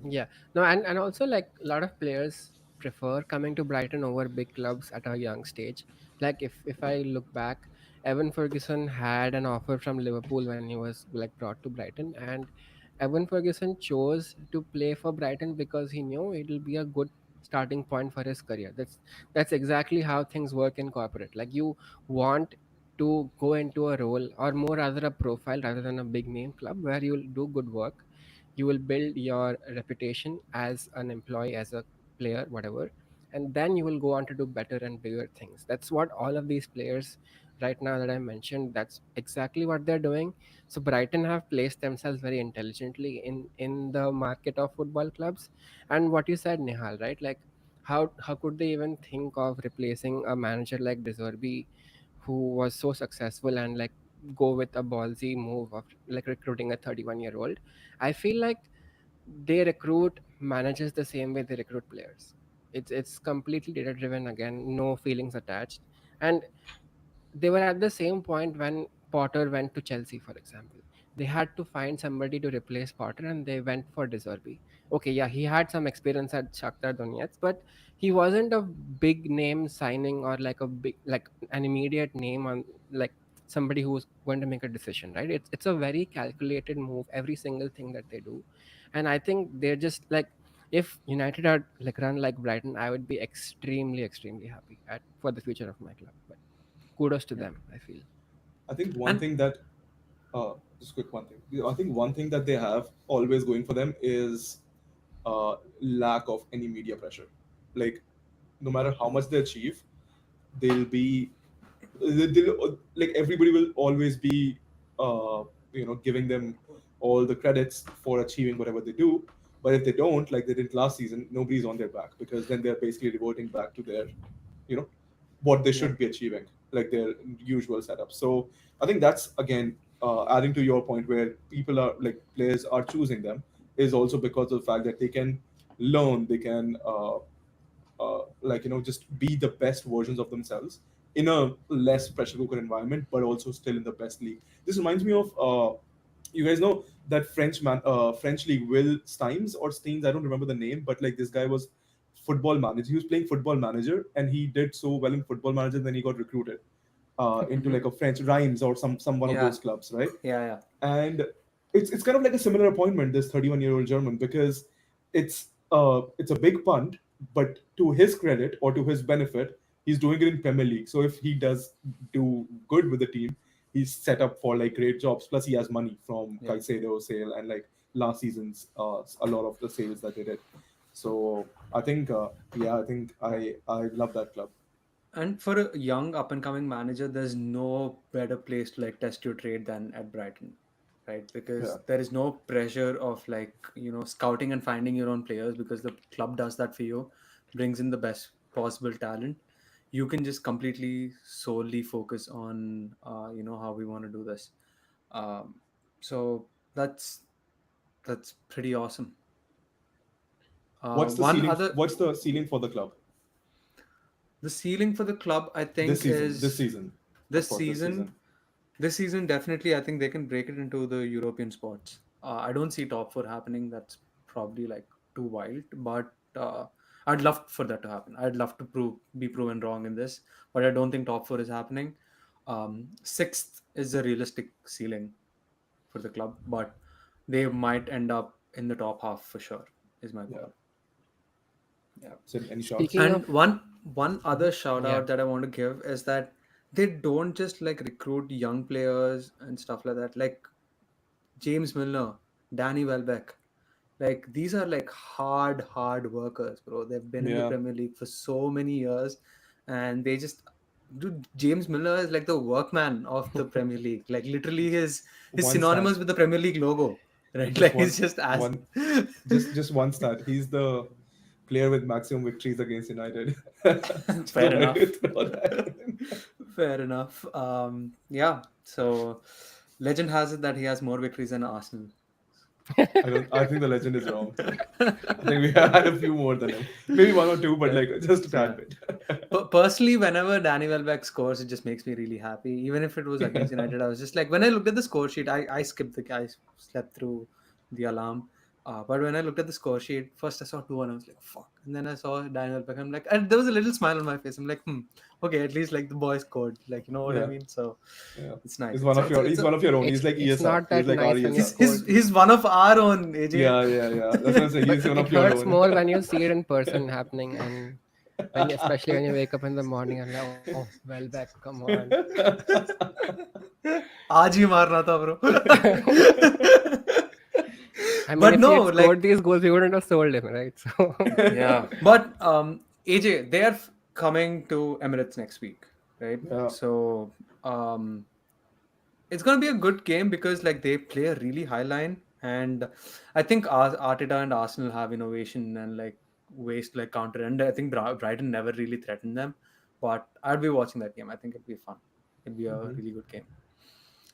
yeah, no, and also like a lot of players prefer coming to Brighton over big clubs at a young stage. Like if I look back, Evan Ferguson had an offer from Liverpool when he was like brought to Brighton, and Evan Ferguson chose to play for Brighton because he knew it'll be a good starting point for his career. That's exactly how things work in corporate. Like you want to go into a role or more rather a profile rather than a big name club where you'll do good work, you will build your reputation as an employee, as a player, whatever, and then you will go on to do better and bigger things. That's what all of these players right now that I mentioned, that's exactly what they're doing. So Brighton have placed themselves very intelligently in the market of football clubs. And what you said, Nihal, right? Like how could they even think of replacing a manager like Deserbi, who was so successful, and like go with a ballsy move of like recruiting a 31-year-old? I feel like they recruit managers the same way they recruit players. It's completely data driven again, no feelings attached. And they were at the same point when Potter went to Chelsea, for example. They had to find somebody to replace Potter, and they went for Deserbi. Okay, yeah, he had some experience at Shakhtar Donetsk, but he wasn't a big name signing or like a big like an immediate name on like somebody who's going to make a decision, right? It's a very calculated move, every single thing that they do, and I think they're just like if United are like run like Brighton, I would be extremely happy at for the future of my club. But kudos to Yeah. them, I feel. I think one And thing that just quick one thing. I think one thing that they have always going for them is lack of any media pressure. Like, no matter how much they achieve, they'll be they'll, like everybody will always be giving them all the credits for achieving whatever they do. But if they don't, like they did last season, nobody's on their back because then they're basically reverting back to their you know what they yeah. should be achieving, like their usual setup. So I think that's again adding to your point where people are like players are choosing them is also because of the fact that they can learn, they can just be the best versions of themselves in a less pressure cooker environment, but also still in the best league. This reminds me of you guys know that French league, Will Steins or Steins, I don't remember the name, but like this guy was football manager. He was playing football manager, and he did so well in football manager. Then he got recruited into Hmm. like a French Reims or some one of Yeah. those clubs, right? Yeah. Yeah. And it's kind of like a similar appointment, this 31-year-old German, because it's a big punt, but to his credit or to his benefit, he's doing it in Premier League. So if he does do good with the team, he's set up for like great jobs. Plus, he has money from Yeah. Caicedo sale and like last season's a lot of the sales that they did. So I think I think I love that club. And for a young up and coming manager, there's no better place to like test your trade than at Brighton, right? Yeah, Because there is no pressure of like, scouting and finding your own players because the club does that for you, brings in the best possible talent. You can just completely solely focus on, how we want to do this. Um, so that's pretty awesome. One other What's the ceiling for the club The ceiling for the club, I this think, season? This is season, of this course, this season. season. This season, definitely, I think they can break it into the European spots. I don't see top four happening. That's probably like too wild, but I'd love for that to happen. I'd love to be proven wrong in this, but I don't think top four is happening. Sixth is a realistic ceiling for the club, but they might end up in the top half for sure. Is my Yeah. call. Yeah. So any shots? Speaking of, And one other shout yeah, out that I want to give is that they don't just like recruit young players and stuff like that. Like James Milner, Danny Welbeck, like these are like hard workers, bro. They've been in the Yeah. Premier League for so many years, and they just dude, James Miller is like the workman of the Premier League. Like literally, his One stat, synonymous with the Premier League logo, right? just Like one, he's just as one, just one stat. He's the player with maximum victories against United. Just fair thought I enough. could throw that in. Fair enough. Yeah. So legend has it that he has more victories than Arsenal. I don't. I think the legend is wrong. I think we had a few more than him. Maybe one or two, but Yeah. like just a tad Yeah. bit. Personally, whenever Danny Welbeck scores, it just makes me really happy. Even if it was against United, I was just like, when I looked at the score sheet, I skipped I slept through the alarm. But when I looked at the score sheet, first I saw 2-1, I was like, fuck. And then I saw Danny Welbeck, I'm like, and there was a little smile on my face. I'm like, okay, at least like the boy scored. Like, you know what I Yeah, mean? So yeah. it's nice. He's one of your. It's He's a, one of your own. it's He's like it's ESR. not He's that like our nice when you ESR. score. he's one of our own, AJ. Yeah, yeah, yeah. That's what I'm saying. But He's one it of your hurts own. more when you see it in person happening, and especially when you wake up in the morning and like, oh, Welbeck, come on. आज ही मारना था bro. I mean, But if he no, had like scored these goals, we wouldn't have sold him, right? So yeah. But AJ, they are coming to Emirates next week, right? Yeah, So it's gonna be a good game because like they play a really high line, and I think Arteta and Arsenal have innovation and like ways to like counter. And I think Brighton never really threatened them. But I'd be watching that game. I think it'd be fun. It'd be a mhm. really good game.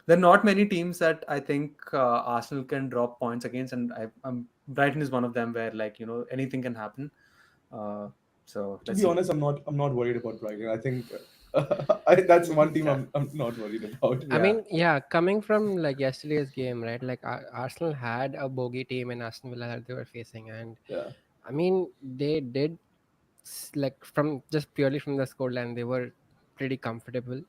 There are not many teams that I think Arsenal can drop points against, and Brighton is one of them where like anything can happen. Uh, so To let's be see. honest, I'm not worried about Brighton. I think that's one team Yeah, I'm not worried about. I yeah, mean, yeah, coming from like yesterday's game, right? Like Arsenal had a bogey team in Aston Villa that they were facing, and Yeah, I mean, they did like from just purely from the scoreline, they were pretty comfortable.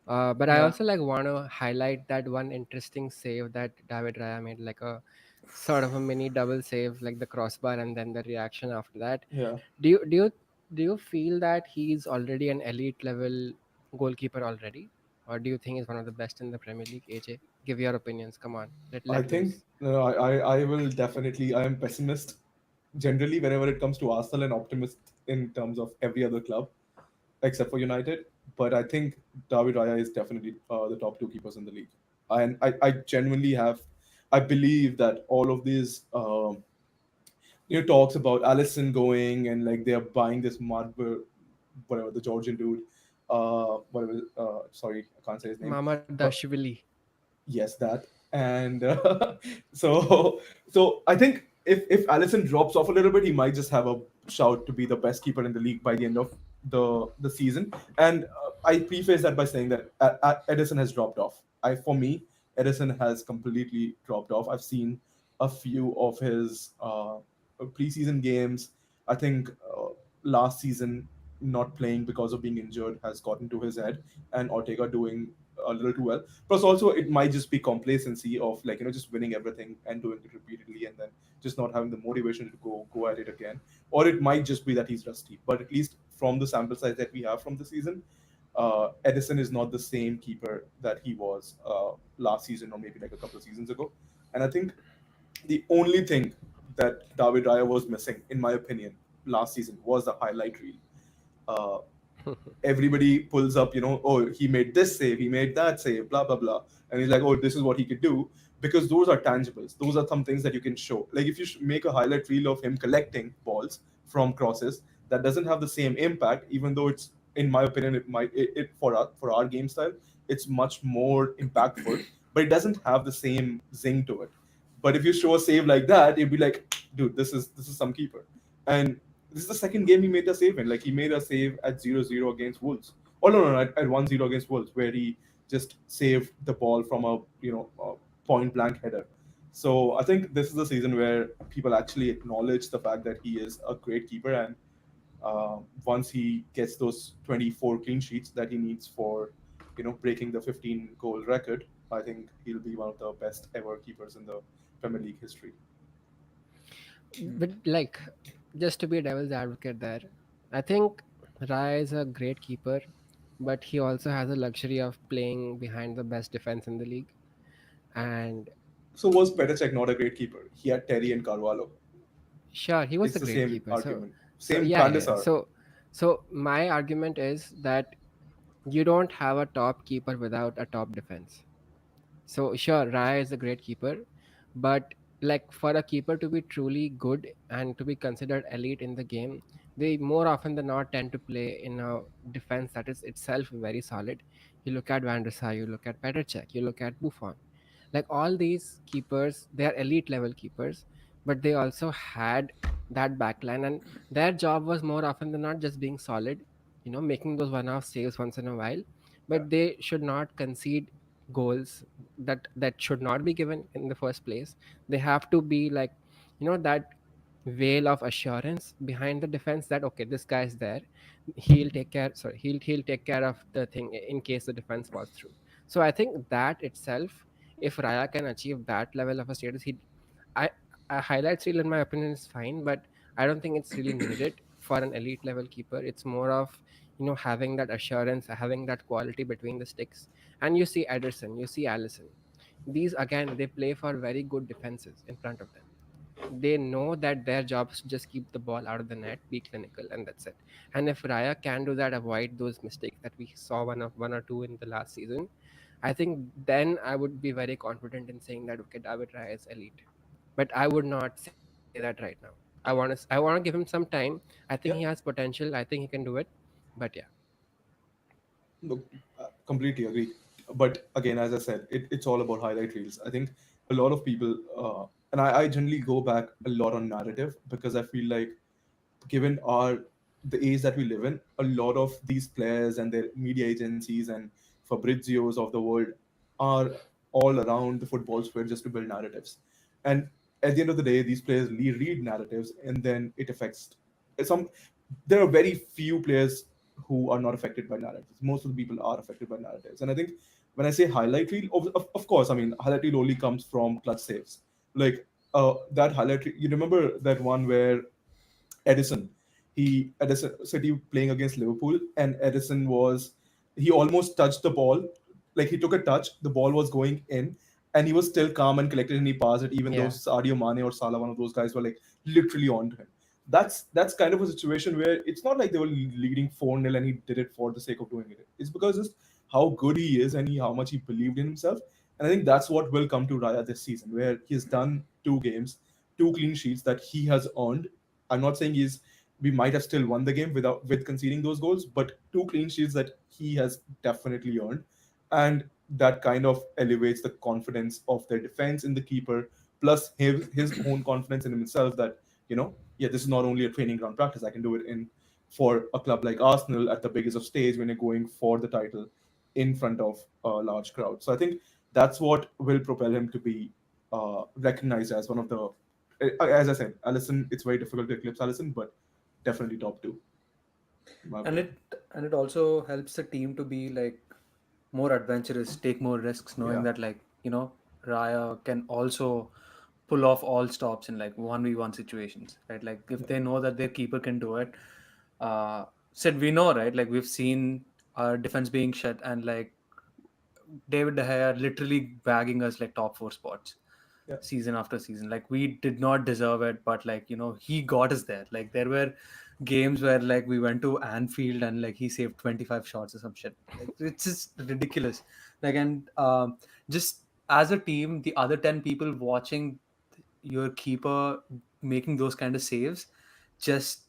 But I yeah, also like want to highlight that one interesting save that David Raya made, like a sort of a mini double save, like the crossbar and then the reaction after that. yeah. Do you do you do you feel that he's already an elite level goalkeeper already, or do you think he's one of the best in the Premier League? AJ, give your opinions. Come on, I let think loose. no, I will definitely. I am pessimist generally whenever it comes to Arsenal and optimist in terms of every other club except for United. But I think David Raya is definitely the top two keepers in the league, and I genuinely have. I believe that all of these talks about Allison going and like they're buying this Marble, whatever the Georgian dude, whatever. Sorry, I can't say his name, Mamad but Dashvili. yes, that. And so so I think if Allison drops off a little bit, he might just have a shout to be the best keeper in the league by the end of the season. And I preface that by saying that Edison has dropped off. For me, Edison has completely dropped off. I've seen a few of his preseason games. I think last season not playing because of being injured has gotten to his head, and Ortega doing a little too well. Plus, also it might just be complacency of like just winning everything and doing it repeatedly, and then just not having the motivation to go at it again. Or it might just be that he's rusty. But at least from the sample size that we have from the season, Edison is not the same keeper that he was last season or maybe like a couple of seasons ago. And I think the only thing that David Raya was missing, in my opinion, last season was the highlight reel. Uh, Everybody pulls up, oh, he made this save, he made that save, blah, blah, blah. And he's like, oh, this is what he could do. Because those are tangibles. Those are some things that you can show. Like if you make a highlight reel of him collecting balls from crosses, that doesn't have the same impact, even though it's, in my opinion, it for our game style, it's much more impactful, but it doesn't have the same zing to it. But if you show a save like that, you'd be like, dude, this is some keeper. And this is the second game he made a save in. Like he made a save at 0-0 against Wolves. Oh no, at 1-0 against Wolves, where he just saved the ball from a point blank header. So I think this is the season where people actually acknowledge the fact that he is a great keeper, and once he gets those 24 clean sheets that he needs for breaking the 15 goal record, I think he'll be one of the best ever keepers in the Premier League history. But like, just to be a devil's advocate there, I think Raya is a great keeper, but he also has a luxury of playing behind the best defense in the league. And So was Petacek not a great keeper? He had Terry and Carvalho. sure, he was It's a the great same keeper. So argument. so Same yeah, Pandis yeah. are. So my argument is that You don't have a top keeper without a top defense. So sure, Raya is a great keeper, but like for a keeper to be truly good and to be considered elite in the game, they more often than not tend to play in a defense that is itself very solid. You look at Van der Sar, you look at Petr, you look at Buffon. Like all these keepers, they are elite level keepers, but they also had that backline, and their job was more often than not just being solid, making those one-off saves once in a while, Yeah, but they should not concede goals that should not be given in the first place. They have to be like, that veil of assurance behind the defense that okay, this guy is there, he'll take care of the thing in case the defense falls through. So I think that itself, if Raya can achieve that level of a status, I a highlights reel in my opinion is fine, but I don't think it's really needed for an elite level keeper. It's more of having that assurance, having that quality between the sticks. And you see Ederson, you see Allison. These again, they play for very good defenses in front of them. They know that their job is to just keep the ball out of the net, be clinical, and that's it. And if Raya can do that, avoid those mistakes that we saw one or two in the last season, I think then I would be very confident in saying that okay, David Raya is elite. But I would not say that right now. I want to give him some time. I think he yeah. has potential. I think he can do it. But yeah, Look, completely agree. But again, as I said, it's all about highlight reels. I think a lot of people, and I generally go back a lot on narrative because I feel like, given our the age that we live in, a lot of these players and their media agencies and Fabrizios of the world are all around the football sphere just to build narratives. And at the end of the day, these players read narratives, and then it affects some. There are very few players who are not affected by narratives. Most of the people are affected by narratives, and I think when I say highlight reel, of course, I mean highlight reel only comes from clutch saves. Like that highlight reel, you remember that one where Edison. Edison City playing against Liverpool, and Edison was he almost touched the ball, like he took a touch, the ball was going in, and he was still calm and collected, and he passed it, even though yeah, Sadio Mane or Salah, one of those guys, were like literally onto him. That's kind of a situation where it's not like they were leading 4-0 and he did it for the sake of doing it. It's because just how good he is and how much he believed in himself. And I think that's what will come to Raya this season, where he has done 2 games, 2 clean sheets that he has earned. I'm not saying we might have still won the game with conceding those goals, but 2 clean sheets that he has definitely earned, and that kind of elevates the confidence of their defense in the keeper, plus his own confidence in himself that yeah, this is not only a training ground practice. I can do it in for a club like Arsenal at the biggest of stage when you're going for the title in front of a large crowd. So I think that's what will propel him to be recognized as one of the as I said, Allison, it's very difficult to eclipse Allison, but definitely top two, in my and opinion. it also helps the team to be like more adventurous, take more risks, knowing Yeah, that like Raya can also pull off all stops in like 1v1 situations, right? Like if yeah, they know that their keeper can do it, uh said we know, right? Like we've seen our defense being shut, and like David De Gea literally bagging us like top 4 spots yeah, season after season. Like we did not deserve it, but like he got us there. Like there were games where like we went to Anfield and like he saved 25 shots or some shit. Like it's just ridiculous. Like and just as a team, the other 10 people watching your keeper making those kind of saves just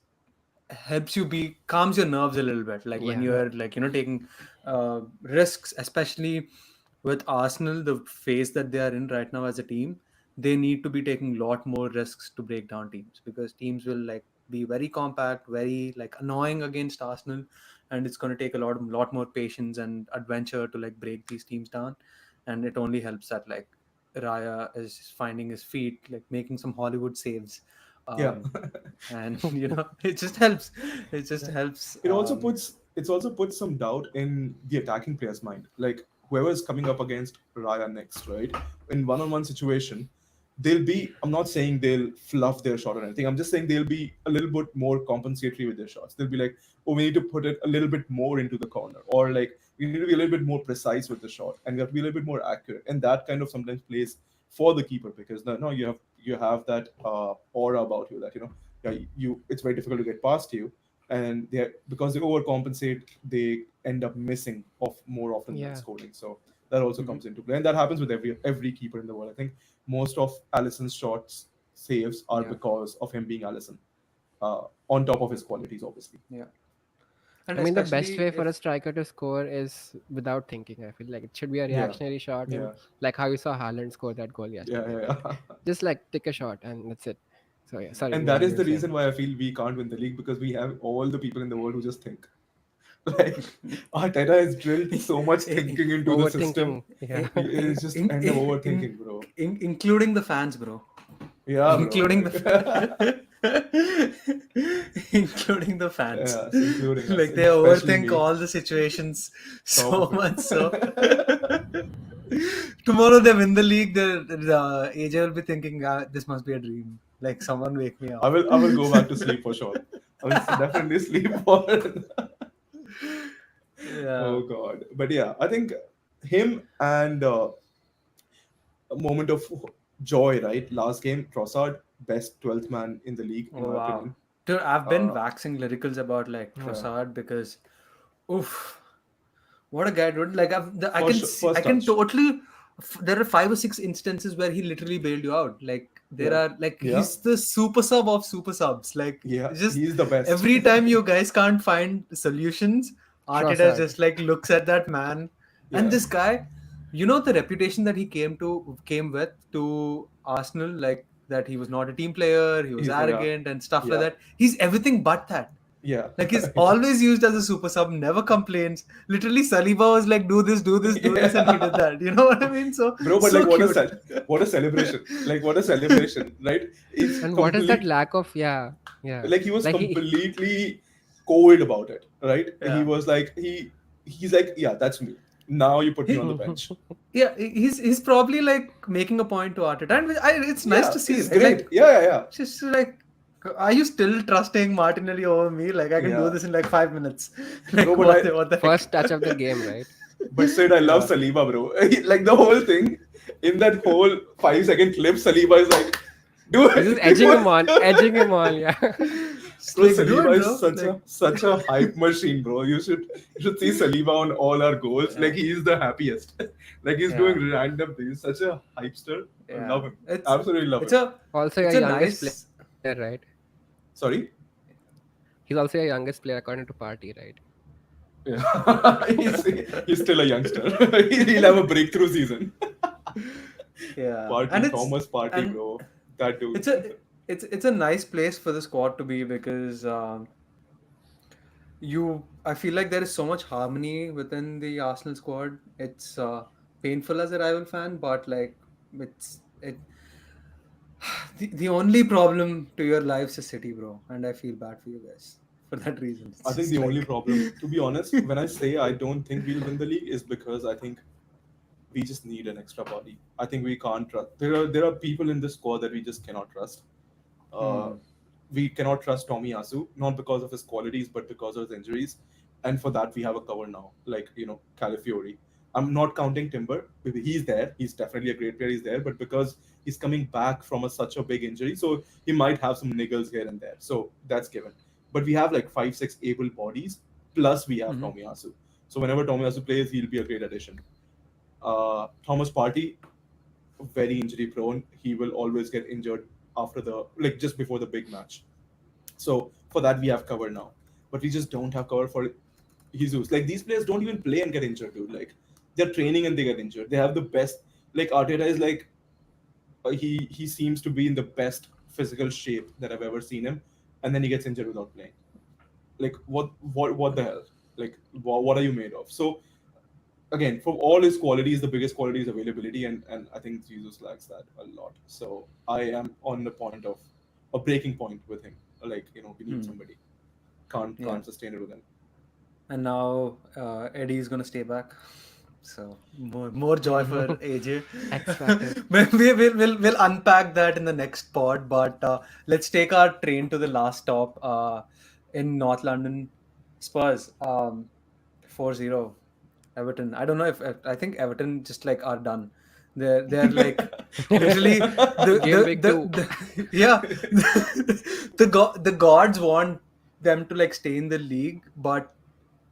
helps you be calms your nerves a little bit, like when yeah, yeah, you're like taking risks, especially with Arsenal, the phase that they are in right now as a team. They need to be taking a lot more risks to break down teams, because teams will like be very compact, very like annoying against Arsenal, and it's going to take a lot more patience and adventure to like break these teams down. And it only helps that like Raya is finding his feet, like making some Hollywood saves. yeah. And it just helps. It just Yeah. helps. It's also puts some doubt in the attacking player's mind. Like whoever is coming up against Raya next, right? In one-on-one situation, they'll be. I'm not saying they'll fluff their shot or anything. I'm just saying they'll be a little bit more compensatory with their shots. They'll be like, oh, we need to put it a little bit more into the corner, or like we need to be a little bit more precise with the shot, and we have to be a little bit more accurate. And that kind of sometimes plays for the keeper because no, you have that aura about you that yeah, you it's very difficult to get past you, and because they overcompensate, they end up missing off more often than Yeah. scoring. So that also Mhm. comes into play, and that happens with every keeper in the world. I think most of Allison's shots saves are Yeah, because of him being Allison. On top of his qualities, obviously. yeah. And I mean, the best especially way for if a striker to score is without thinking. I feel like it should be a Yeah, reactionary shot, and yeah, like how you saw Haaland score that goal yeah, yesterday, right? yeah. Just like take a shot and that's it. So yeah, sorry, And yeah, that is you were the saying. reason why I feel we can't win the league, because we have all the people in the world who just think. Like Arteta has drilled so much thinking into the system. Overthinking, yeah. He is just in, end up overthinking, bro. including the fans, bro. Yeah, bro. Including the Like, including the fans. yes, including us, Like and they especially overthink me, all the situations top so of much so. it. Tomorrow they win the league, the AJ will be thinking, this must be a dream. Like someone wake me up. I will go back to sleep for sure. I will definitely sleep for it. Yeah. Oh god. But yeah, I think him and a moment of joy, right? Last game, Trossard, best 12th man in the league, in Oh my wow. opinion. Dude, I've been Uh, waxing lyricals about like Oh, yeah. Trossard because, oof, what a guy, dude. Like I can First, see, I first can touch. totally. There are 5 or 6 instances where he literally bailed you out. Like there Yeah. are like Yeah. he's the super sub of super subs. Like Yeah. it's just He's the best. every time you guys can't find solutions, Arteta Trossard. just like looks at that man. And Yeah. this guy, you know the reputation that he came with to Arsenal, like that he was not a team player, he was Yeah. arrogant and stuff like Yeah. that. He's everything but that. Yeah. Like he's Yeah. always used as a super sub, never complains. Literally, Saliba was like, "Do this, do this, do this," and he did Yeah. that. You know what I mean? So Bro, but like so cute. what a celebration. Like what a celebration, right? It's And what is that complete. lack of, yeah, yeah. Like he was Like he completely cold about it, right? He Yeah, was like he's like, yeah, that's me. Now you put me on he, the bench. yeah. He's probably like making a point to Arteta, and it's nice Yeah, to see. it's great. Like, Yeah, yeah, just like, are you still trusting Martinelli over me? Like, I yeah. can do Yeah. this in like 5 minutes. Bro, Like, but what the heck? first touch of the game, right? but Sid, I love Yeah. Saliba, bro. Like the whole thing in that whole 5 second clip, Saliba is like, do He's just it, edging do him on, it. edging him on, yeah. It's Bro, like, do it, Saliba is bro. Like, such a hype machine, bro. You should see Saliba on all our goals. yeah, Like he is the happiest. Like he's yeah, doing random things. Such a hypester. I yeah. love him. It's Absolutely love it's him. a Also it's your a youngest nice. player, right? Sorry. He's also your youngest player according to Party, right? Yeah. he's still a youngster. He'll have a breakthrough season. Yeah, Party, Thomas Party, and bro. That dude. it's a it's a nice place for the squad to be because I feel like there is so much harmony within the Arsenal squad. It's painful as a rival fan, but like it the only problem to your lives is City, bro, and I feel bad for you guys for that reason. I It's think just the only like problem, to be honest, when I say I don't think we'll win the league, is because I think we just need an extra body. I think we can't trust. There are people in this squad that we just cannot trust. Uh, hmm, we cannot trust Tomiyasu, not because of his qualities, but because of his injuries. And for that, we have a cover now, like Calafiori. I'm not counting Timber. He's there. He's definitely a great player. He's there, but because he's coming back from such a big injury, so he might have some niggles here and there. So that's given. But we have like 5, 6 able bodies. Plus, we have hmm, Tomiyasu. So whenever Tomiyasu plays, he'll be a great addition. Thomas Partey, very injury prone. He will always get injured after just before the big match. So for that we have cover now, but we just don't have cover for Jesus. Like these players don't even play and get injured, dude. Like they're training and they get injured. They have the best. Like Arteta is like he seems to be in the best physical shape that I've ever seen him, and then he gets injured without playing. Like what the hell? Like what are you made of? So again, for all his qualities, the biggest quality is availability, and I think Jesus lacks that a lot. So I am on the point of a breaking point with him. Like we need hmm, somebody. Can't yeah. can't sustain it with him. And now Eddie is gonna stay back. So more joy for AJ. X Factor. We'll unpack that in the next pod. But let's take our train to the last stop in North London. Spurs 4-0 Everton. I don't know if I think Everton just like are done. They're like literally Game week two. yeah the gods want them to like stay in the league, but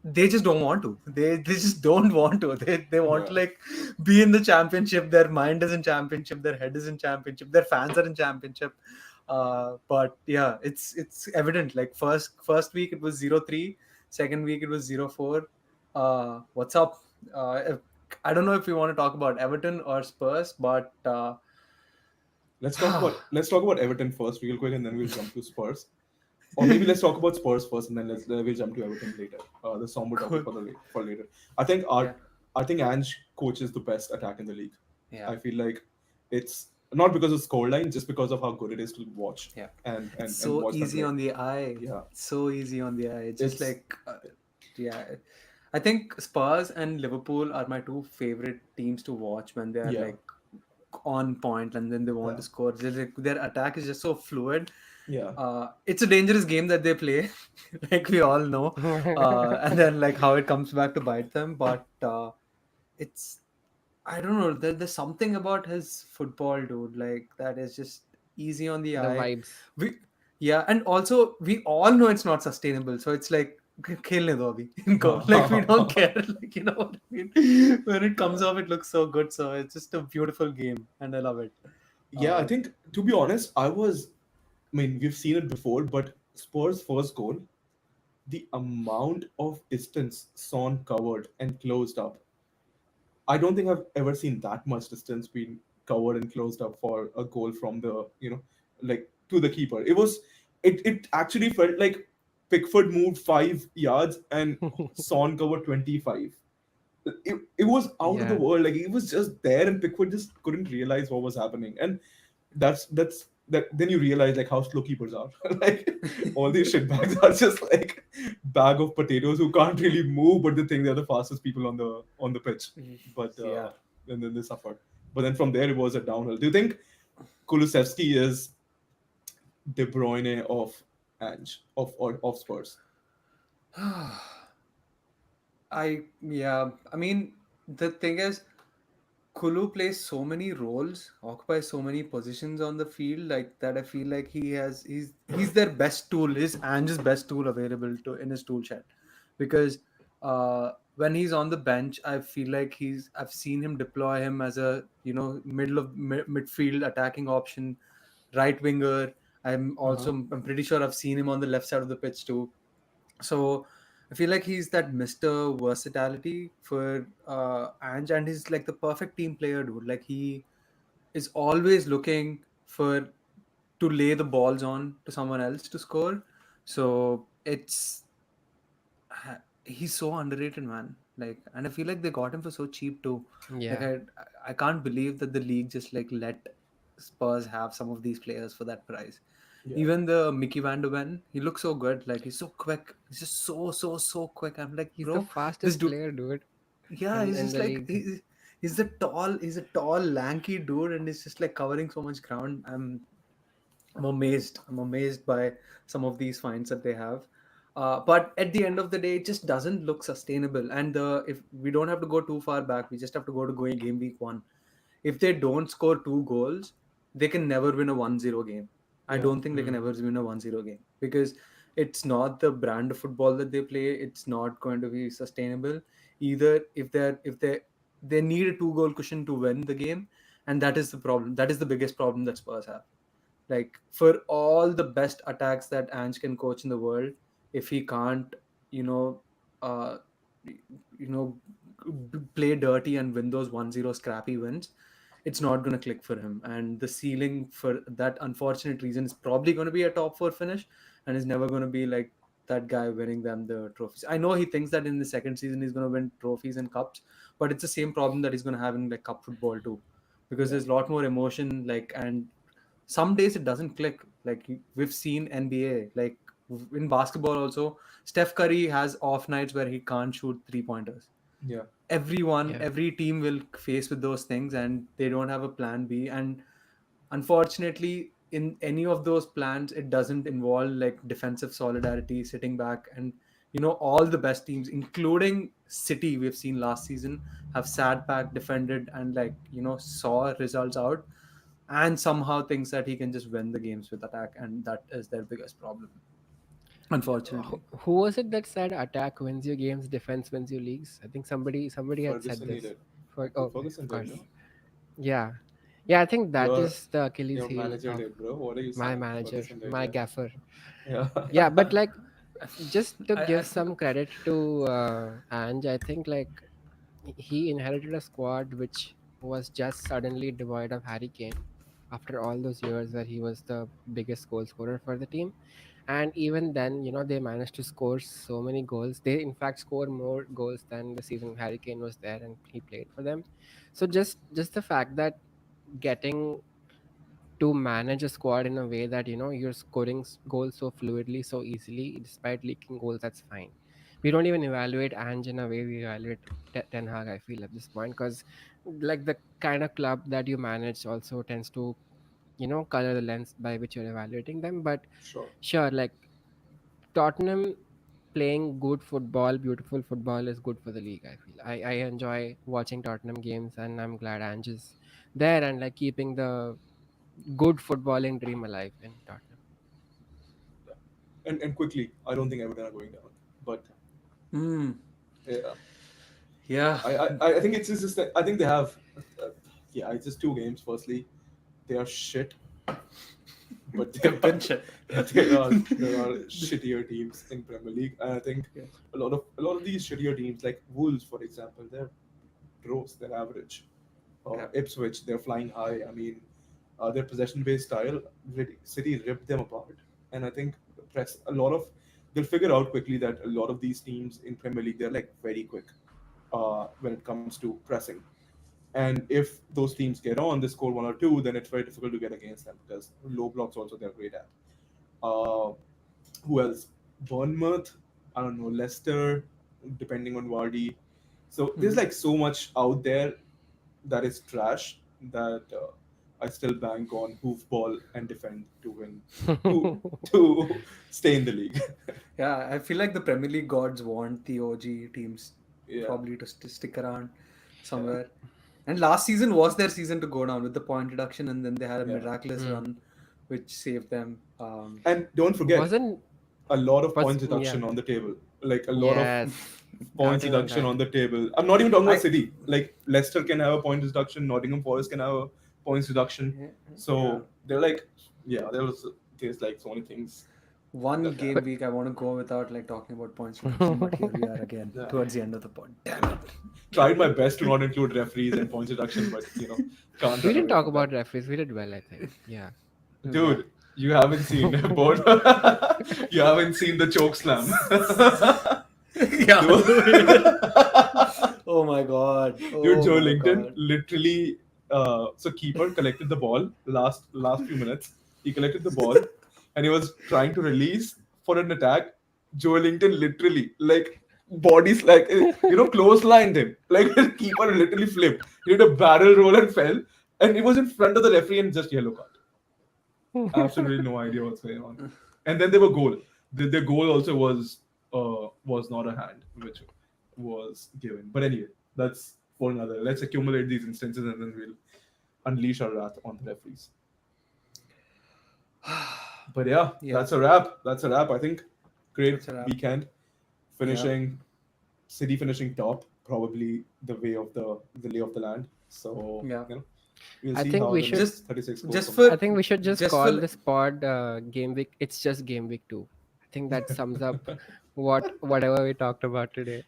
they just don't want to. They just don't want to. They want to Yeah. like be in the championship. Their mind is in championship. Their head is in championship. Their fans are in championship. But yeah, it's evident. Like first week it was 0-3. Second week it was 0-4. What's up? I don't know if we want to talk about Everton or Spurs, but Let's talk about Everton first, real quick, and then we'll jump to Spurs. Or maybe let's talk about Spurs first, and then we'll jump to Everton later. The somber topic cool. for later. I think our Yeah, I think Ange coaches the best attack in the league. yeah, I feel like it's not because of scoreline, just because of how good it is to watch yeah. and It's and so watch them easy play. on the eye. Yeah, So easy on the eye. It's just it's like, yeah. I think Spurs and Liverpool are my two favorite teams to watch when they are yeah, like on point and then they want yeah, to score. Like, their attack is just so fluid. yeah, It's a dangerous game that they play, like we all know, and then like how it comes back to bite them. But it's I don't know. There's something about his football, dude. Like that is just easy on the The eye. vibes. We, yeah, and also we all know it's not sustainable. So it's like खेलने दो अभी go. Like we don't care. Like you know what I mean. When it comes yeah, off, it looks so good. So it's just a beautiful game, and I love it. yeah. I Uh, think, to be honest, I mean, we've seen it before, but Spurs' first goal, the amount of distance Son covered and closed up, I don't think I've ever seen that much distance being covered and closed up for a goal from the, like, to the keeper. It actually felt like Pickford moved 5 yards and Son covered 25. It was out of the Yeah. world. Like, he was just there and Pickford just couldn't realize what was happening. And that then you realize like how slow keepers are. Like, all these shitbags are just like bag of potatoes who can't really move, but they think they're the fastest people on the pitch. But yeah. and then they suffered. But then from there it was a downhill. Do you think Kulusevski is De Bruyne of Ange of Spurs? I mean, the thing is, Kulu plays so many roles, occupies so many positions on the field, like that. I feel like he's their best tool, his Ange's best tool available to in his tool shed, because when he's on the bench, I feel like I've seen him deploy him as a middle of midfield attacking option, right winger. Uh-huh. I'm pretty sure I've seen him on the left side of the pitch too. So I feel like he's that Mr. Versatility for Ange, and he's like the perfect team player, dude. Like he is always looking for to lay the balls on to someone else to score. So he's so underrated, man. Like, and I feel like they got him for so cheap too. Like Yeah. I can't believe that the league just like let Spurs have some of these players for that price. Yeah. Even the Mickey Van de Ven, he looks so good. Like he's so quick. He's just so quick. I'm like, He's the bro, this fastest dude. player, dude, Yeah, in he's in just the like league. he's a tall, lanky dude, and he's just like covering so much ground. I'm amazed. I'm amazed by some of these finds that they have. But at the end of the day, it just doesn't look sustainable. And if we don't have to go too far back, we just have to go to going game week 1. If they don't score 2 goals, they can never win a 1-0 game. I Yeah. don't think they can Hmm. ever win a 1-0 game because it's not the brand of football that they play. It's not going to be sustainable either. If they need a 2 goal cushion to win the game, and that is the problem. That is the biggest problem that Spurs have. Like for all the best attacks that Ange can coach in the world, if he can't, you know, uh, you know, play dirty and win those 1-0 scrappy wins, it's not going to click for him. And the ceiling for that unfortunate reason is probably going to be a top 4 finish, and is never going to be like that guy winning them the trophies. I know he thinks that in the second season he's going to win trophies and cups, but it's the same problem that he's going to have in like cup football too, because Yeah. there's a lot more emotion. Like, and some days it doesn't click. Like we've seen NBA, like in basketball also, Steph Curry has off nights where he can't shoot 3 pointers. Yeah. Yeah. Every team will face with those things, and they don't have a plan B. And unfortunately, in any of those plans, it doesn't involve like defensive solidarity, sitting back. And all the best teams, including City, we've seen last season, have sat back, defended, and like saw results out, and somehow thinks that he can just win the games with attack, and that is their biggest problem. unfortunately. Who was it that said attack wins you games, defense wins you leagues? I think somebody had said Ferguson this. needed. Oh, Ferguson of did, course. no? Yeah. Yeah, I think that Your is the Achilles your heel manager of did, bro. What are you my saying? manager, Ferguson did, my yeah. gaffer. Yeah. Yeah, but like just to I give think some credit to Ange, I think like he inherited a squad which was just suddenly devoid of Harry Kane after all those years where he was the biggest goal scorer for the team. And even then, they managed to score so many goals. They in fact scored more goals than the season Harry Kane was there and he played for them. So just the fact that getting to manage a squad in a way that you're scoring goals so fluidly, so easily, despite leaking goals, that's fine. We don't even evaluate Ange in a way we evaluate Ten Hag, I feel, at this point, because like the kind of club that you manage also tends to color the lens by which you're evaluating them. But Sure. sure, like Tottenham playing good football, beautiful football is good for the league. I feel I enjoy watching Tottenham games, and I'm glad Ange is there and like keeping the good footballing dream alive in Tottenham. Yeah. And quickly, I don't think Everton are going down. But mm, yeah, yeah, I think it's just that I think they have yeah, it's just two games. Firstly, they are shit, but they've been shit. there are shittier teams in Premier League, and I think Yeah. a lot of these shittier teams like Wolves, for example, they're gross, they're average. Yeah. Ipswich, they're flying high. I mean, their possession-based style, City ripped them apart, and I think press a lot of they'll figure out quickly that a lot of these teams in Premier League they're like very quick when it comes to pressing. And if those teams get on, they score one or two, then it's very difficult to get against them because low blocks also they're great at. Uh, who else? Bournemouth, I don't know, Leicester, depending on Vardy. So there's Mhm. like so much out there that is trash that I still bank on hoofball and defend to win, to to stay in the league. Yeah, I feel like the Premier League gods want the OG teams Yeah, probably to stick around yeah, somewhere. And last season was their season to go down with the point reduction, and then they had a yeah. miraculous Hmm. run which saved them. And don't forget, Wasn't a lot of was points yeah. deduction on the table. Like a lot of Yes, points counting on deduction that. on the table. I'm not even talking about I City. Like Leicester can have a point deduction, Nottingham Forest can have a points deduction. yeah, So they're like, yeah, there's like so many things one that can game But happen. week I want to go without like talking about points reduction, but here we are again Yeah. towards the end of the pod. Damn it. Tried my best to not include referees and points deduction, but can't we run didn't away talk from that. about referees. We did well, I think. Yeah. Yeah. Dude, you haven't seen board. You haven't seen the choke slam. Yeah. Oh my god. Dude, Oh Joe my Lincoln god. literally. So keeper collected the ball last few minutes. He collected the ball, and he was trying to release for an attack. Joe Lincoln literally bodies clotheslined him. Like the keeper literally flipped. He did a barrel roll and fell, and he was in front of the referee and just yellow card. Absolutely no idea what's going on. And then they were goal. The goal also was not a hand, which was given. But anyway, that's for another. Let's accumulate these instances and then we'll unleash our wrath on the referees. But yeah, Yeah, that's a wrap. That's a wrap. I think great that's a wrap. weekend. Yeah. Finishing City finishing top, probably the lay of the land. So Yeah. we'll I see think how we the should. next 36 goes Just from here. I for think we should just just for call this pod Game Week. It's just Game Week 2. I think that sums up whatever we talked about today.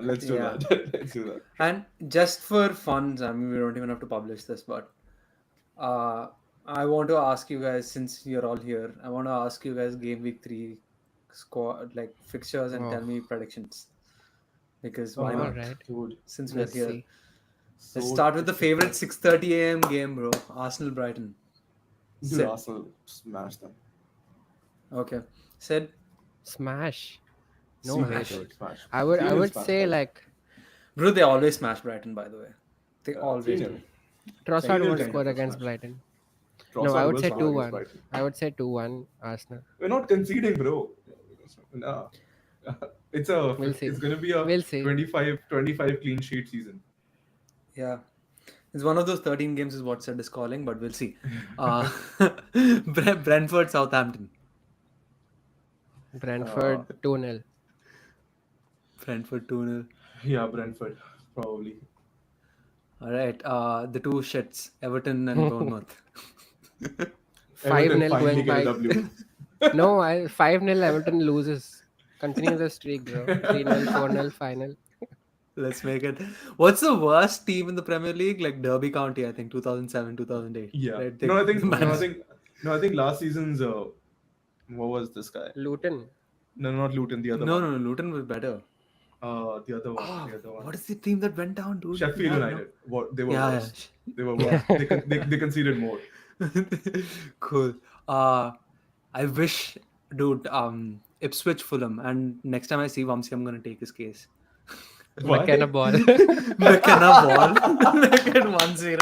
Let's do yeah. that. Let's do that. And just for fun, I mean we don't even have to publish this, but uh I want to ask you guys, since you're all here, I want to ask you guys game week 3 score like fixtures and Oh, tell me predictions. Because why all Uh, not? right. dude, Since we're Let's here. see. Let's so start with the favorite difficult. 6:30 a.m. game, bro. Arsenal Brighton. Dude, Sid. Arsenal smash them. Okay. Sid. Smash. No way, Smash. Smash, dude. smash. I 3-0 would smash, say guys. like Bro, they always smash Brighton, by the way. They always 3-0. do. Like, Trossard 3-0 won't kind score of a against smash. Brighton. No, I Trossard would will say score wow. 2-1. against Brighton. I would say 2-1 Arsenal. We're not conceding, bro. Nah. We'll see. It's gonna be a We'll see. 25 clean sheet season. Yeah. It's one of those 13 games is what Sid is calling, but we'll see. Uh, Brentford, Southampton. Uh, Brentford 2-0. Brentford 2-0. yeah, Brentford probably. All right. The two shits, Everton and Bournemouth. 5-0 Everton finally going get a by. W. No, 5-0 Everton loses. Continue the streak, bro. 3-0, 4-0, final. Let's make it. What's the worst team in the Premier League? Like Derby County, I think 2007, 2008. Yeah. Right? No, They I think no, I managed. think no, I think last season's what was this guy? Luton. No, not Luton, the other No, one. no, no. Luton was better. The other one, Oh, the other one. what is the team that went down, dude? Sheffield Yeah, no. United. What they were Yeah, worse. They were worse. yeah. They conceded more. Cool. Uh, I wish, dude. Ipswich, Fulham, and next time I see Vamsi, I'm gonna take his case. McKenna Why? ball. McKenna ball. Make it 1-0.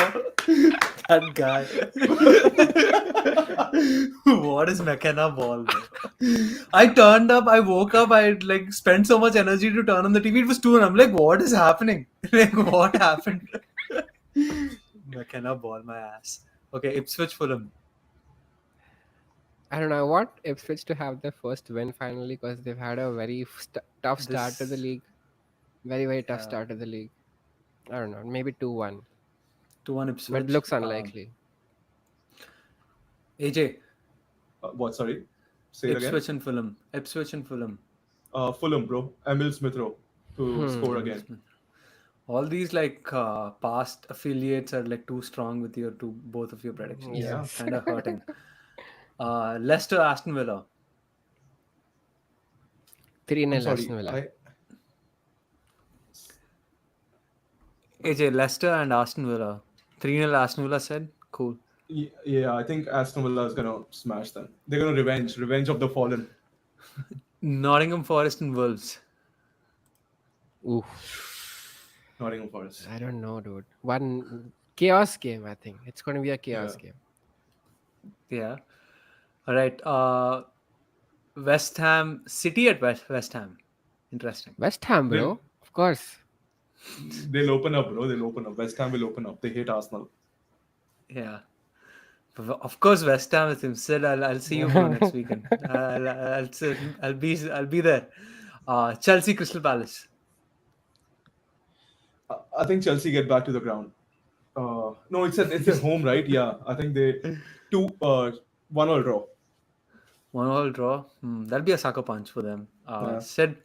That guy. What is McKenna ball, bro? I turned up, I woke up, I like spent so much energy to turn on the TV. It was 2 and I'm like, what is happening? Like, what happened? McKenna ball my ass. Okay, Ipswich Fulham. I don't know. I want Ipswich to have their first win finally because they've had a very tough start to the This league. Very, very tough uh, start to the league. I don't know. Maybe 2-1. 2-1 But it Ipswich. looks unlikely. AJ, What? Sorry. Say it again. Ipswich and Fulham. Ipswich and Fulham. Fulham, bro. Emil Smith Rowe to score Hmm. again. All these like past affiliates are like too strong with your two both of your predictions. Yeah. Yes. Kind of hurting. Leicester Aston Villa. 3-0 I'm sorry. Aston Villa. AJ, Leicester and Aston Villa. 3-0 Aston Villa said. Cool. Yeah, I think Aston Villa is gonna smash them. They're gonna revenge of the fallen. Nottingham Forest and Wolves. Oof. Nottingham Forest. I don't know, dude. One chaos game, I think. It's going to be a Yeah. chaos game. Yeah. All right. West Ham City at West Ham. Interesting. West Ham, They'll bro. Of course. they'll open up, bro. They'll open up. West Ham will open up. They hate Arsenal. Yeah. Of course, West Ham with him. Sid, I'll see you bro next weekend. I'll be there. Chelsea Crystal Palace. I think Chelsea get back to the ground. No, it's at home, right? Yeah, I think they 1-1 draw. 1-1 draw. That'll be a sucker punch for them. Yeah. Sid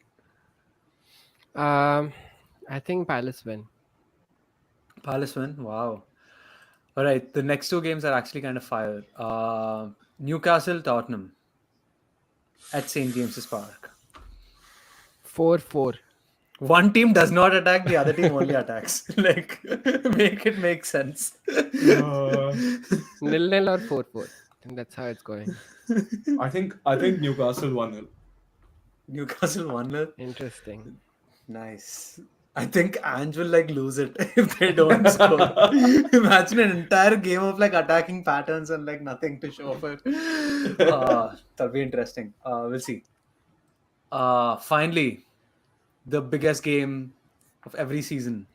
Um, I think Palace win. Palace win. Wow. All right. The next two games are actually kind of fire. Newcastle Tottenham at St James's Park. 4-4. One team does not attack, the other team only attacks. Like, make it make sense. Uh, 0-0 or 4-4. I think that's how it's going. I think Newcastle 1-0. Newcastle 1-0. Interesting. Nice. I think Ange will like lose it if they don't score. Imagine an entire game of like attacking patterns and like nothing to show for it. That'll be interesting. We'll see. Finally, the biggest game of every season.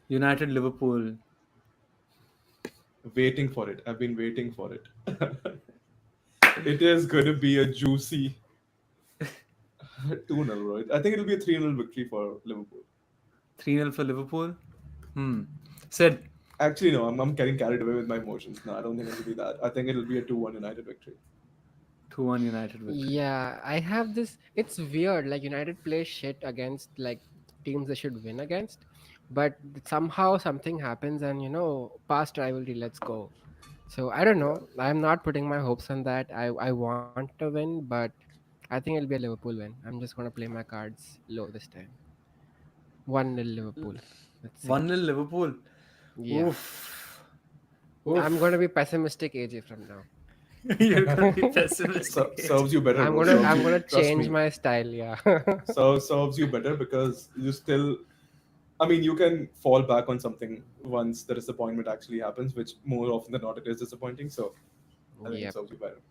United Liverpool. Waiting for it. I've been waiting for it. It is going to be a juicy 2-0, right? I think it'll be a 3-0 victory for Liverpool. 3-0 for Liverpool. Said Actually, no, I'm getting carried away with my emotions. No, I don't think it'll be that. I think it'll be a 2-1 United victory. 2-1 United victory. Yeah, I have this. It's weird. Like United play shit against like teams they should win against, but somehow something happens, and past rivalry. Let's go. So I don't Yeah. know. I'm not putting my hopes on that. I want to win, but I think it'll be a Liverpool win. I'm just gonna play my cards low this time. 1-0 Liverpool. Let's see. 1-0 Liverpool. Yeah. Oof. Oof. I'm gonna be pessimistic, AJ, from now. You're gonna be pessimistic. Serves you better. I'm bro. gonna Serves I'm you- gonna trust change me. my style. Yeah. Serves you better because you still. I mean, you can fall back on something once the disappointment actually happens, which more often than not it is disappointing. So I think it Yep. serves you better.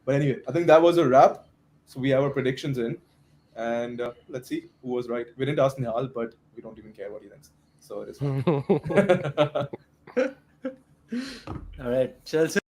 But anyway, I think that was a wrap. So we have our predictions in, and let's see who was right. We didn't ask Nihal, but we don't even care what he thinks. So it is fine. All right, Chelsea.